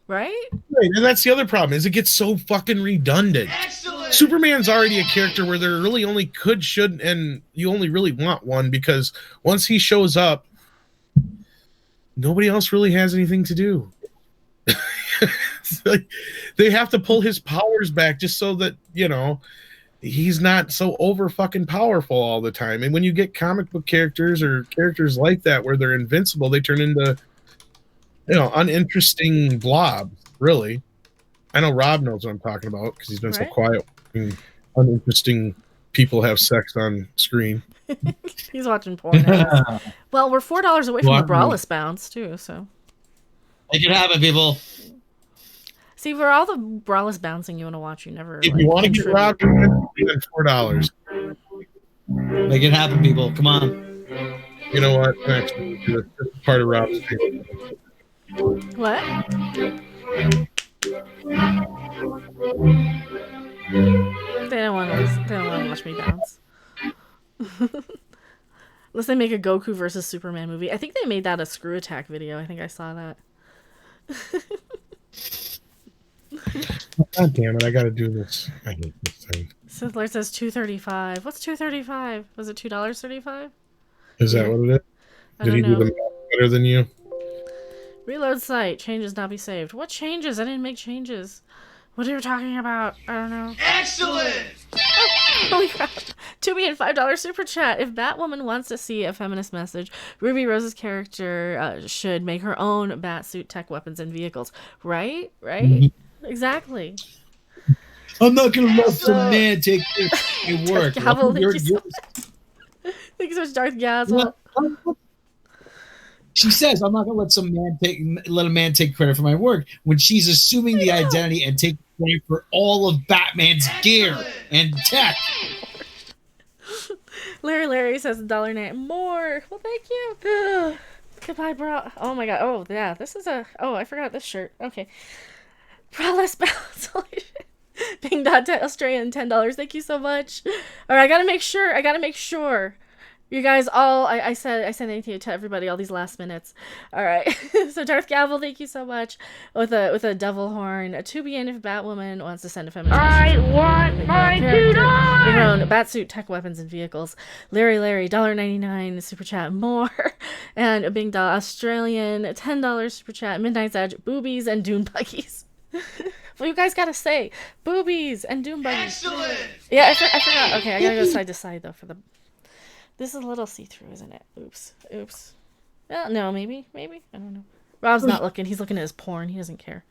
Right? Right, and that's the other problem, is it gets so fucking redundant. Excellent! Superman's already a character where there really only should, and you only really want one, because once he shows up, nobody else really has anything to do. They have to pull his powers back just so that, he's not so over fucking powerful all the time. And when you get comic book characters or characters like that where they're invincible, they turn into uninteresting blobs, really. I know Rob knows what I'm talking about, because he's been so quiet. Uninteresting people have sex on screen. He's watching porn now. Well, we're $4 away from the Brawless bounce, too, so. Make it happen, people. See, for all the Brawless bouncing you want to watch, you never. If you want to get Rob, you spend $4. Make it happen, people. Come on. You know what? Actually, this is part of Rob's payment. What? They don't want to watch me bounce. Unless they make a Goku versus Superman movie. I think they made that a Screw Attack video. I think I saw that. God damn it! I gotta do this. I hate this thing. Sith Lord says $2.35. What's $2.35? Was it $2.35? Is that what it is? Did he do the math better than you? Reload site. Changes not be saved. What changes? I didn't make changes. What are you talking about? I don't know. Excellent! Holy crap. Tubi and $5 super chat. If Batwoman wants to see a feminist message, Ruby Rose's character should make her own batsuit, tech weapons, and vehicles. Right? Right? Exactly. I'm not gonna let some man take your work. Gavel, thank You're- you so you're- Thank you so much, Darth Gazel. She says, "I'm not gonna let a man take credit for my work," when she's assuming the identity and taking credit for all of Batman's gear and tech. Larry says $1.09 more. Well, thank you. Goodbye, bro. Oh my god. Oh yeah, this is a. Oh, I forgot this shirt. Okay. Braless Balance. Bing Dot Australian $10. Thank you so much. All right, I gotta make sure. You guys all, I said thank you to everybody all these last minutes. All right, so Darth Gavel, thank you so much with a devil horn. Tubi in if Batwoman wants to send a feminist. I want my $2. Your own batsuit, tech weapons, and vehicles. Larry, $1.99 super chat more, and a Bing Dot Australian $10 super chat. Midnight's Edge, boobies and dune buggies. Well, you guys gotta say boobies and dune buggies. Excellent. Yeah, I forgot. Okay, I gotta go side to side though for the. This is a little see-through, isn't it? Oops. No, maybe. I don't know. Rob's not looking. He's looking at his porn. He doesn't care.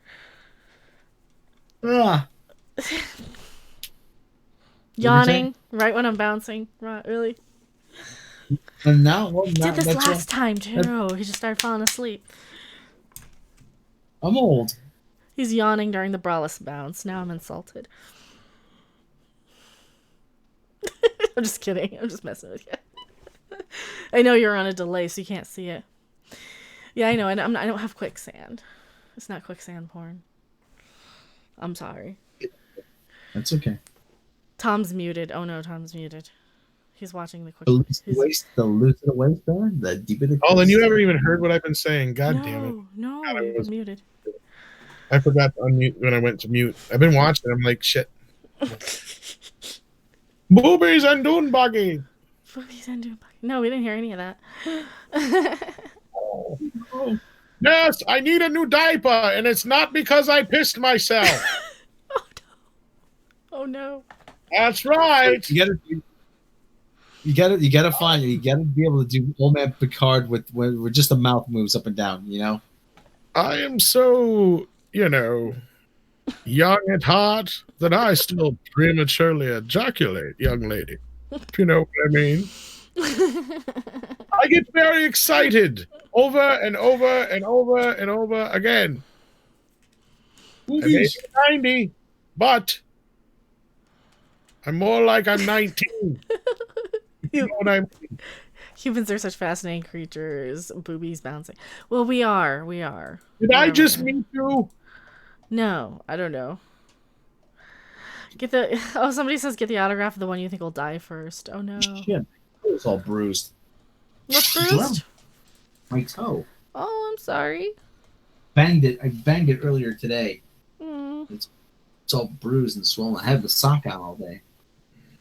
Yawning right when I'm bouncing. Right, really? And now, Did this last time, too. He just started falling asleep. I'm old. He's yawning during the braless bounce. Now I'm insulted. I'm just kidding. I'm just messing with you. I know you're on a delay, so you can't see it. Yeah, I know. I don't have quicksand. It's not quicksand porn. I'm sorry. That's okay. Tom's muted. Oh no, Tom's muted. He's watching the quick. The looser the waistband, the deeper the. Oh, then you haven't even heard what I've been saying. God damn it. No, God, you're muted. I forgot to unmute when I went to mute. I've been watching. I'm like, shit. Boobies and dune buggy. Boobies and dune buggy. No, we didn't hear any of that. Yes, I need a new diaper, and it's not because I pissed myself. Oh no. That's right. You gotta find it. You gotta be able to do old man Picard with just the mouth moves up and down. You know. I am so, young at heart that I still prematurely ejaculate, young lady. If you know what I mean. I get very excited over and over and over and over again. I may be 90, but I'm more like I'm 19. You know what I mean? Humans are such fascinating creatures. Boobies bouncing. Well, we are. Did I just meet you? No, I don't know. Somebody says get the autograph of the one you think will die first. Oh no. Shit. It's all bruised. What's bruised? My toe. Oh, I'm sorry. I banged it earlier today. Mm. It's all bruised and swollen. I had the sock out all day.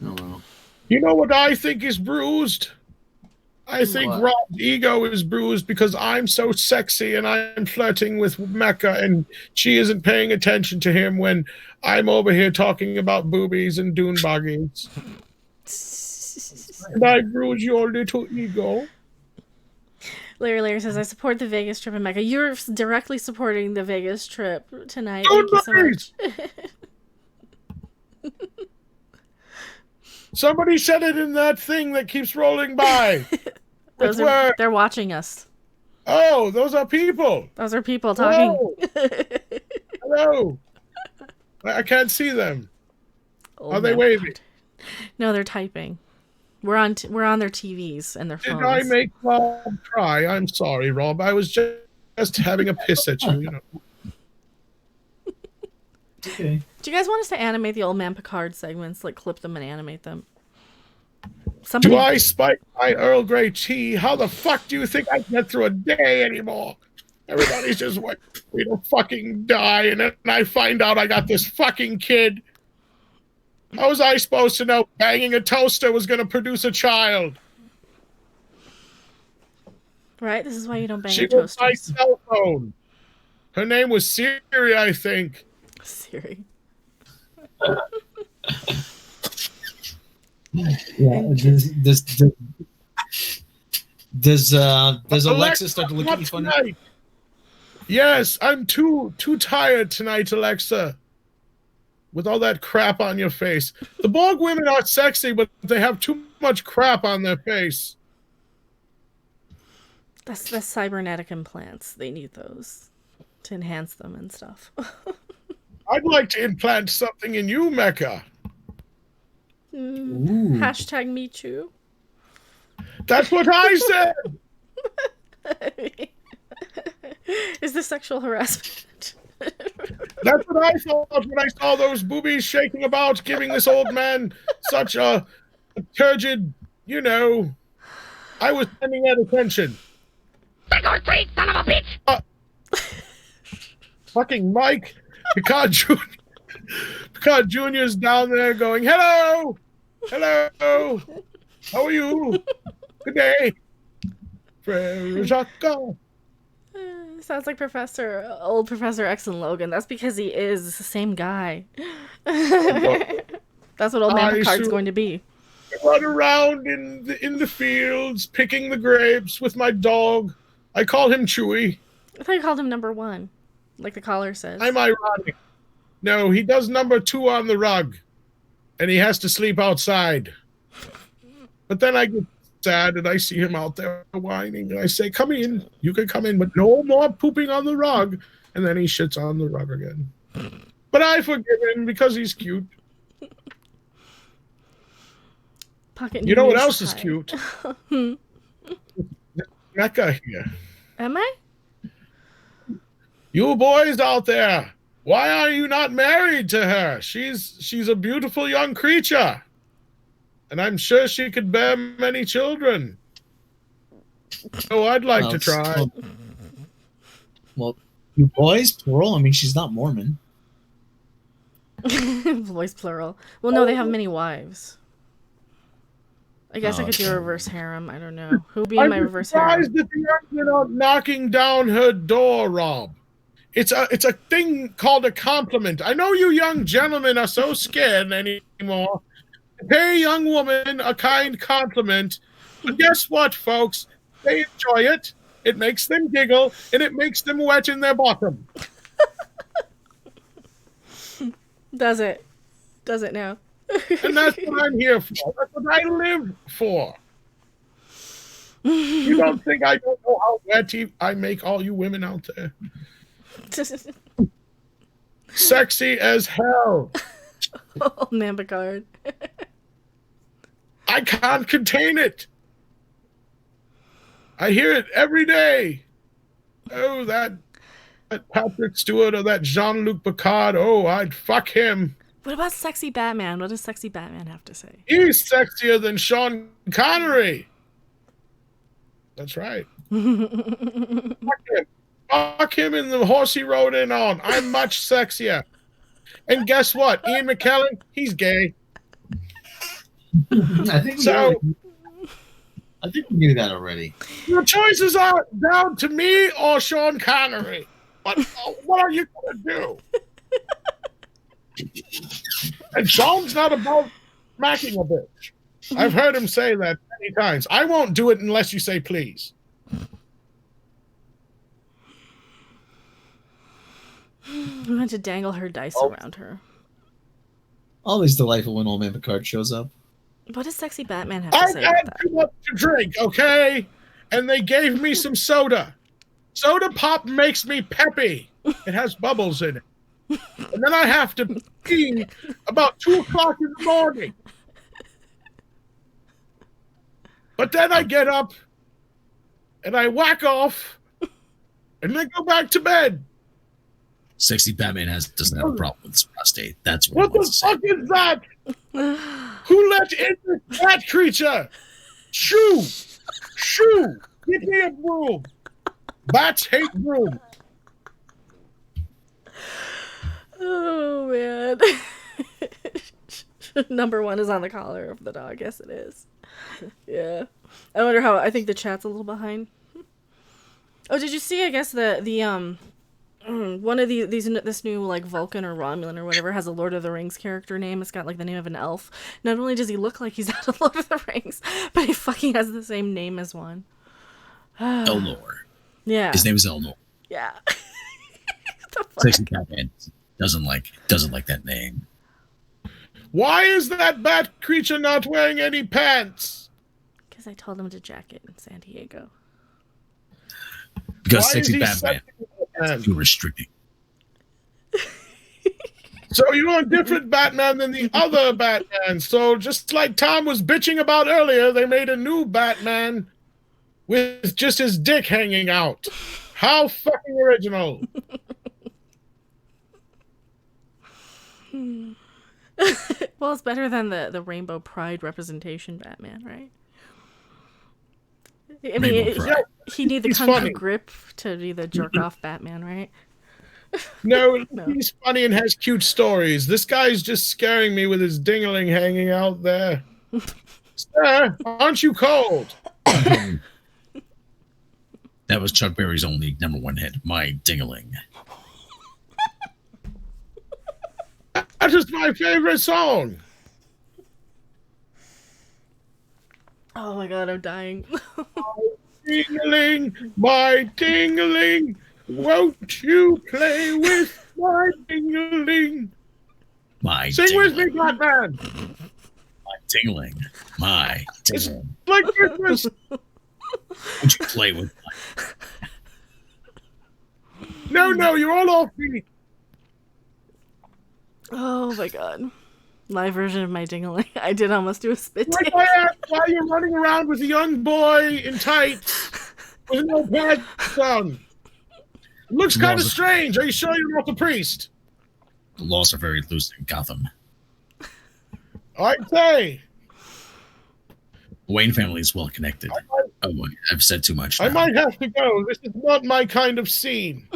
I don't know. You know what I think is bruised? I think What? Rob's ego is bruised because I'm so sexy and I'm flirting with Mecha and she isn't paying attention to him when I'm over here talking about boobies and dune buggies. And I bruise your little ego. Larry says, I support the Vegas trip in Mecha. You're directly supporting the Vegas trip tonight. Dune Thank you so buggies! much. Somebody said it in that thing that keeps rolling by. They're watching us. Oh, those are people. Those are people talking. Hello. I can't see them. Oh, Are they man. waving? No, they're typing. We're on their TVs and their phones. Did I make Rob cry? I'm sorry, Rob. I was just having a piss at you. Okay. Do you guys want us to animate the Old Man Picard segments? Like clip them and animate them? Do I spike my Earl Grey tea? How the fuck do you think I get through a day anymore? Everybody's just waiting for me to fucking die, and then I find out I got this fucking kid. How was I supposed to know banging a toaster was going to produce a child? Right? This is why you don't bang She your was my toasters. cell phone. Her name was Siri, I think. Siri. Yeah. Does Alexa start to look at you funny? Tonight. Yes, I'm too tired tonight, Alexa. With all that crap on your face. The Borg women are sexy, but they have too much crap on their face. That's the cybernetic implants. They need those to enhance them and stuff. I'd like to implant something in you, Mecha. Hashtag me too. That's what I said. Is this sexual harassment? That's what I thought when I saw those boobies shaking about, giving this old man such a turgid, you know. I was paying at attention. Son of a bitch! Fucking Mike, Picard Jr.'s down there going, hello, how are you? Good day. Sounds like old Professor X and Logan. That's because he is the same guy. That's what old man Picard's going to be. Run around in the fields, picking the grapes with my dog. I call him Chewy. I thought you called him number 1, like the caller says. I'm ironic. No, he does number 2 on the rug, and he has to sleep outside. But then I get sad, and I see him out there whining, and I say, come in, you can come in, but no more pooping on the rug. And then he shits on the rug again. But I forgive him because he's cute. You know what else is cute? Mecha here. Am I? You boys out there, why are you not married to her? She's a beautiful young creature. And I'm sure she could bear many children. So I'd like to try. Well, you boys, plural? I mean, she's not Mormon. Boys, plural. Well, no, they have many wives. I guess I could do a reverse harem. I don't know. Who would be in my reverse harem? I'm surprised that you're not knocking down her door, Rob. It's a thing called a compliment. I know you young gentlemen are so scared anymore. Pay a young woman a kind compliment. But guess what, folks? They enjoy it. It makes them giggle, and it makes them wet in their bottom. Does it? Does it now? And that's what I'm here for. That's what I live for. You don't think I don't know how wetty I make all you women out there? Sexy as hell. Oh, man, Picard. I can't contain it. I hear it every day. Oh, that Patrick Stewart or that Jean-Luc Picard. Oh, I'd fuck him. What about sexy Batman? What does sexy Batman have to say? He's sexier than Sean Connery. That's right. Fuck him in the horse he rode in on. I'm much sexier. And guess what? Ian McKellen, he's gay. I think we knew that already. Your choices are down to me or Sean Connery. What are you going to do? And Sean's not about smacking a bitch. I've heard him say that many times. I won't do it unless you say please. I'm going to dangle her dice around her. Always delightful when old man Picard shows up. What does sexy Batman have to say I about had that? too much to drink, okay? And they gave me some soda. Soda pop makes me peppy. It has bubbles in it. And then I have to pee about 2 o'clock in the morning. But then I get up and I whack off and then go back to bed. Sexy Batman doesn't have a problem with his prostate. That's what What the fuck is that? Who let in this cat creature? Shoo! Shoo! Give me a broom. Bats hate broom. Oh, man. Number 1 is on the collar of the dog. Yes, it is. Yeah. I wonder how... I think the chat's a little behind. Oh, did you see, I guess, the one of this new like Vulcan or Romulan or whatever has a Lord of the Rings character name. It's got like the name of an elf. Not only does he look like he's out of Lord of the Rings, but he fucking has the same name as one. Elnor. Yeah. His name is Elnor. Yeah. Sexy Catman doesn't like that name. Why is that bat creature not wearing any pants? Because I told him to jack it in San Diego. Because Why sexy is he Batman Batman? is too restricting. So you're a different Batman than the other Batman. So just like Tom was bitching about earlier, they made a new Batman with just his dick hanging out. How fucking original. Well, it's better than the Rainbow Pride representation Batman, right? I mean, he need the He's kung fu funny. grip to be the jerk off Batman, right? No, No. he's funny and has cute stories. This guy's just scaring me with his dingling hanging out there. Sir, aren't you cold? That was Chuck Berry's only #1 hit, My Dingling. That is my favorite song. Oh my god, I'm dying. Dingling, my dingling, won't you play with my dingling? My Sing dingling. with me, Batman. My dingling. My dingling. Like Christmas. Won't you play with my... No, you're all off me. Oh my god. My version of my dingling. I did almost do a spit Like take. I asked why you're running around with a young boy in tights with no pants on. Looks kind of strange. Are you sure you're not the priest? The laws are very loose in Gotham. I'd say. The Wayne family is well connected. Oh, I've said too much now. I might have to go. This is not my kind of scene.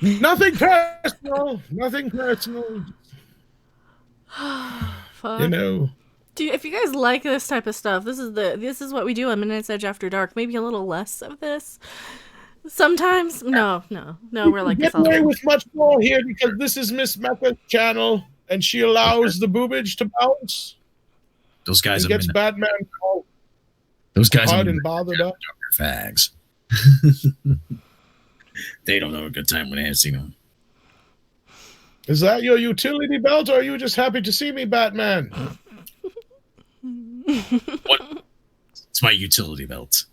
Nothing personal. Nothing personal. Fuck. You know. If you guys like this type of stuff, this is what we do on Midnight's Edge After Dark. Maybe a little less of this. Sometimes, no, we're like this Get all the away time. with much more here because this is Miss Mecha's channel and she allows the boobage to bounce. Those guys And are gets Batman called those guys hard are and bothered up. fags. They don't know a good time when they haven't seen them. Is that your utility belt or are you just happy to see me, Batman? What? It's my utility belt.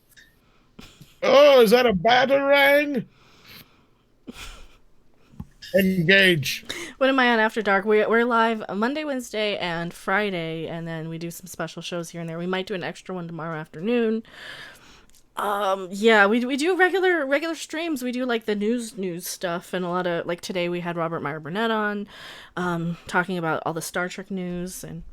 Oh, is that a batarang? Engage. What am I on After Dark? We're live Monday, Wednesday, and Friday, and then we do some special shows here and there. We might do an extra one tomorrow afternoon. Yeah, we do regular streams. We do like the news stuff, and a lot of like today we had Robert Meyer Burnett on, talking about all the Star Trek news and.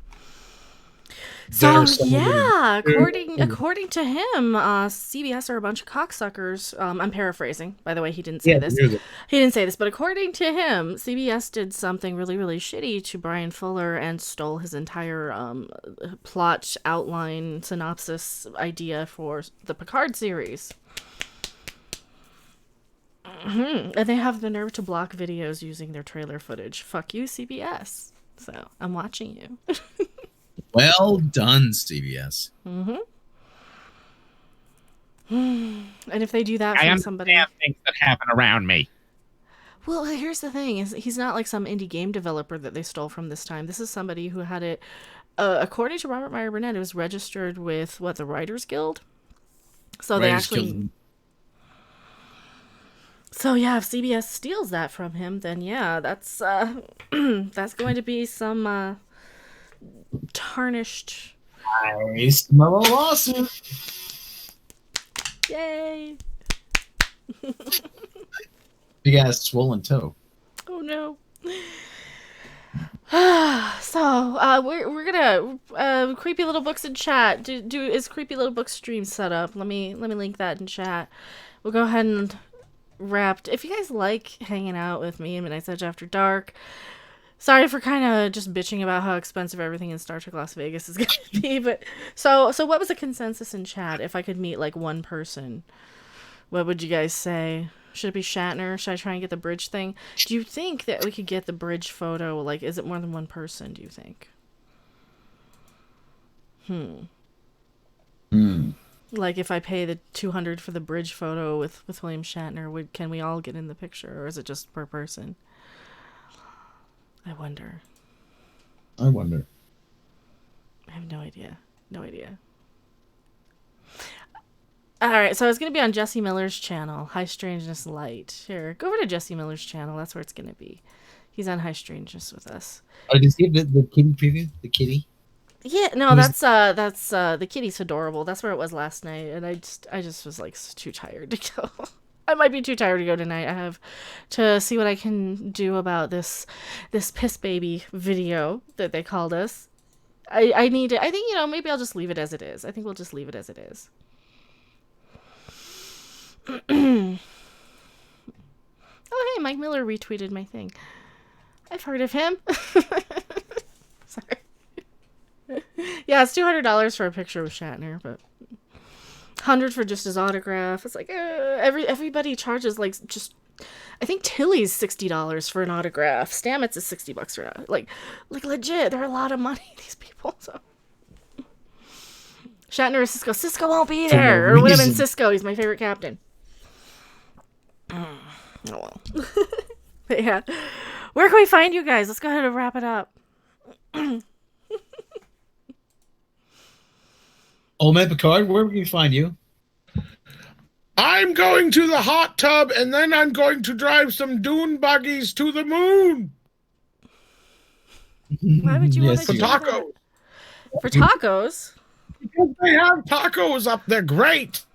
So yeah, according to him, CBS are a bunch of cocksuckers. I'm paraphrasing, by the way. He didn't say this. He didn't say this, but according to him, CBS did something really, really shitty to Brian Fuller and stole his entire plot outline synopsis idea for the Picard series. And they have the nerve to block videos using their trailer footage. Fuck you, CBS. So I'm watching you. Well done, CBS. And if they do that I from somebody, understand things that happen around me. well, here's the thing: is he's not like some indie game developer that they stole from this time. This is somebody who had it, according to Robert Meyer Burnett, it was registered with the Writers Guild. So they actually. So yeah, if CBS steals that from him, then yeah, that's that's going to be some tarnished. I smell a lawsuit. Yay! Big ass swollen toe. Oh no. So we're gonna creepy little books in chat. Is creepy little book stream set up? Let me link that in chat. We'll go ahead and wrap. If you guys like hanging out with me in Midnight's Edge After Dark, sorry for kind of just bitching about how expensive everything in Star Trek Las Vegas is gonna be. But so what was the consensus in chat? If I could meet like one person, what would you guys say? Should it be Shatner? Should I try and get the bridge thing? Do you think that we could get the bridge photo? Like, is it more than one person, do you think? Like, if I pay the $200 for the bridge photo with William Shatner, can we all get in the picture, or is it just per person? I wonder. I have no idea. No idea. Alright, so it's going to be on Jesse Miller's channel, High Strangeness Light. Here, go over to Jesse Miller's channel. That's where it's going to be. He's on High Strangeness with us. Oh, did you see the kitty preview? The kitty? Yeah, no, that's the kitty's adorable. That's where it was last night, and I just was like too tired to go. I might be too tired to go tonight. I have to see what I can do about this piss baby video that they called us. I need to, I think, maybe I'll just leave it as it is. I think we'll just leave it as it is. Oh, hey, Mike Miller retweeted my thing. I've heard of him. Sorry. Yeah, it's $200 for a picture with Shatner, but $100 for just his autograph. It's like everybody charges like just. I think Tilly's $60 for an autograph. Stamets is $60 for like legit. They're a lot of money. These people. So Shatner is Cisco. Cisco won't be there, or would have been Cisco. He's my favorite captain. Oh well. But yeah, where can we find you guys? Let's go ahead and wrap it up. Old Man Picard, where can we find you? I'm going to the hot tub, and then I'm going to drive some dune buggies to the moon. Why would you want to for do tacos? That? For tacos? Because they have tacos up there. Great.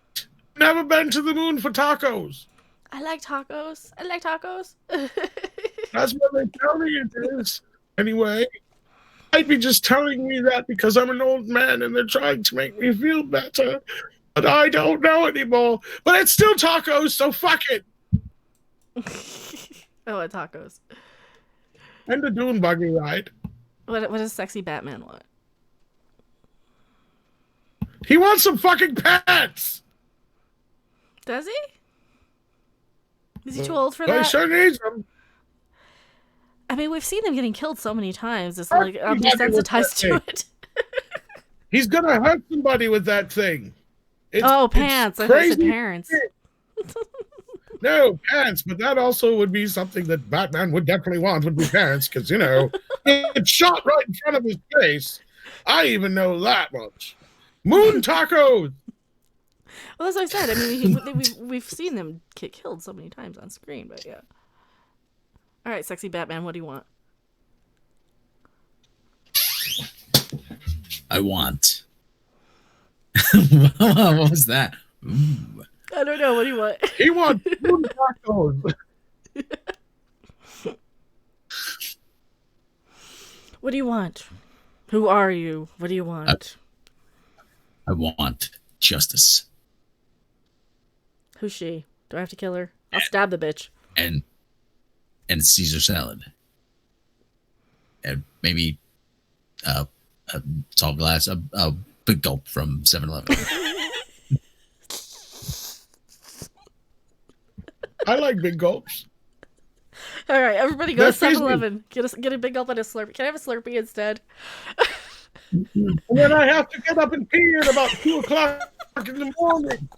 Never been to the moon for tacos. I like tacos. That's what they tell me it is. Anyway, might be just telling me that because I'm an old man and they're trying to make me feel better. But I don't know anymore. But it's still tacos, so fuck it. I want tacos. And a dune buggy ride. What does sexy Batman want? He wants some fucking pets. Does he? Is he too old for that? He sure needs them. I mean, we've seen them getting killed so many times. It's like I'm desensitized to it. He's gonna hurt somebody with that thing. Pants. I thought you said parents. No, pants, but that also would be something that Batman would definitely want, would be pants, because, it's shot right in front of his face. I even know that much. Moon tacos! Well, as I said, I mean, we've seen them get killed so many times on screen, but yeah. All right, sexy Batman, what do you want? I want. What was that? Ooh. I don't know. What do you want? He wants moon tacos. What do you want? Who are you? What do you want? I want justice. Who's she? Do I have to kill her? I'll stab the bitch. And Caesar salad. And maybe a tall glass, a big gulp from 7-Eleven. I like big gulps. All right, everybody go to 7-Eleven. Get a big gulp and a Slurpee. Can I have a Slurpee instead? And then I have to get up and pee at about 2 o'clock in the morning.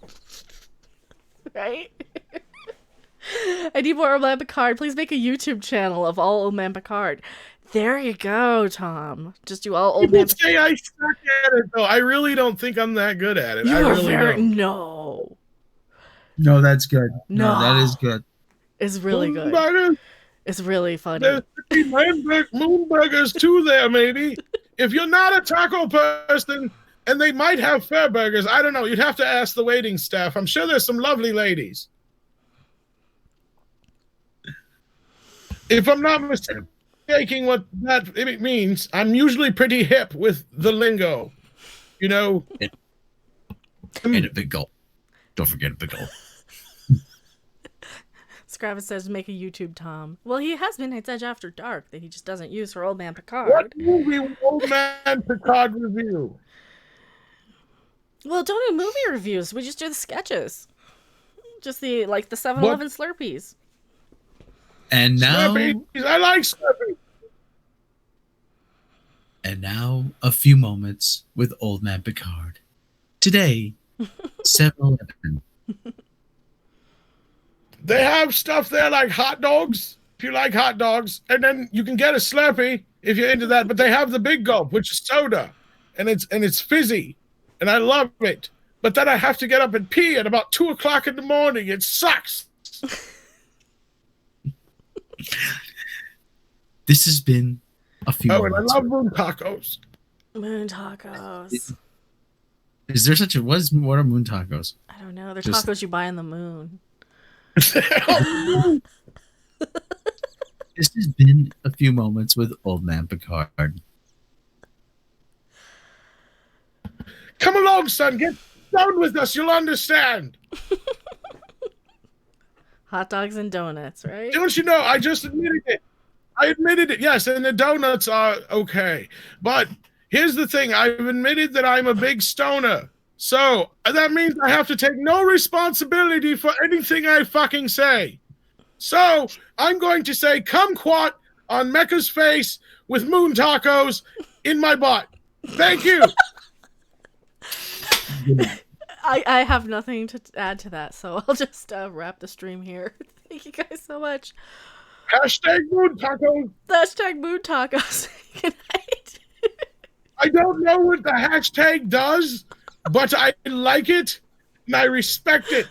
Right? I need more Old Man Picard. Please make a YouTube channel of all Old Man Picard. There you go, Tom. Just do all Old Man Picard. I suck at it, though. I really don't think I'm that good at it. You I are really don't. No. No, that's good. No, that is good. It's really good. Burgers. It's really funny. There's moon burgers too there, maybe. If you're not a taco person, and they might have fair burgers, I don't know. You'd have to ask the waiting staff. I'm sure there's some lovely ladies. If I'm not mistaken what that it means, I'm usually pretty hip with the lingo. And a big gulp. Don't forget a big gulp. Scravis says make a YouTube Tom. Well, he has Midnight's Edge After Dark that he just doesn't use for Old Man Picard. What movie will Old Man Picard review? Well, don't do movie reviews. We just do the sketches. Just the 7-Eleven Slurpees. And now, Slurpees. I like Slurpees. and now, a few moments with Old Man Picard. Today, 7-Eleven. They have stuff there like hot dogs, if you like hot dogs, and then you can get a Slurpee if you're into that. But they have the Big Gulp, which is soda, and it's fizzy, and I love it. But then I have to get up and pee at about 2:00 in the morning. It sucks. This has been a few Oh, and I moments. love moon tacos. Moon tacos. Is there such a what are moon tacos? I don't know. They're Just- tacos you buy on the moon. This has been a few moments with Old Man Picard. Come along, son. Get down with us. You'll understand. Hot dogs and donuts, right? Don't you know? I just admitted it. I admitted it. Yes, and the donuts are okay. But here's the thing. I've admitted that I'm a big stoner. So that means I have to take no responsibility for anything I fucking say. So I'm going to say kumquat on Mecha's face with moon tacos in my butt. Thank you. I have nothing to add to that, so I'll just wrap the stream here. Thank you guys so much. Hashtag moon tacos. Hashtag moon tacos. Good night. I don't know what the hashtag does, but I like it and I respect it.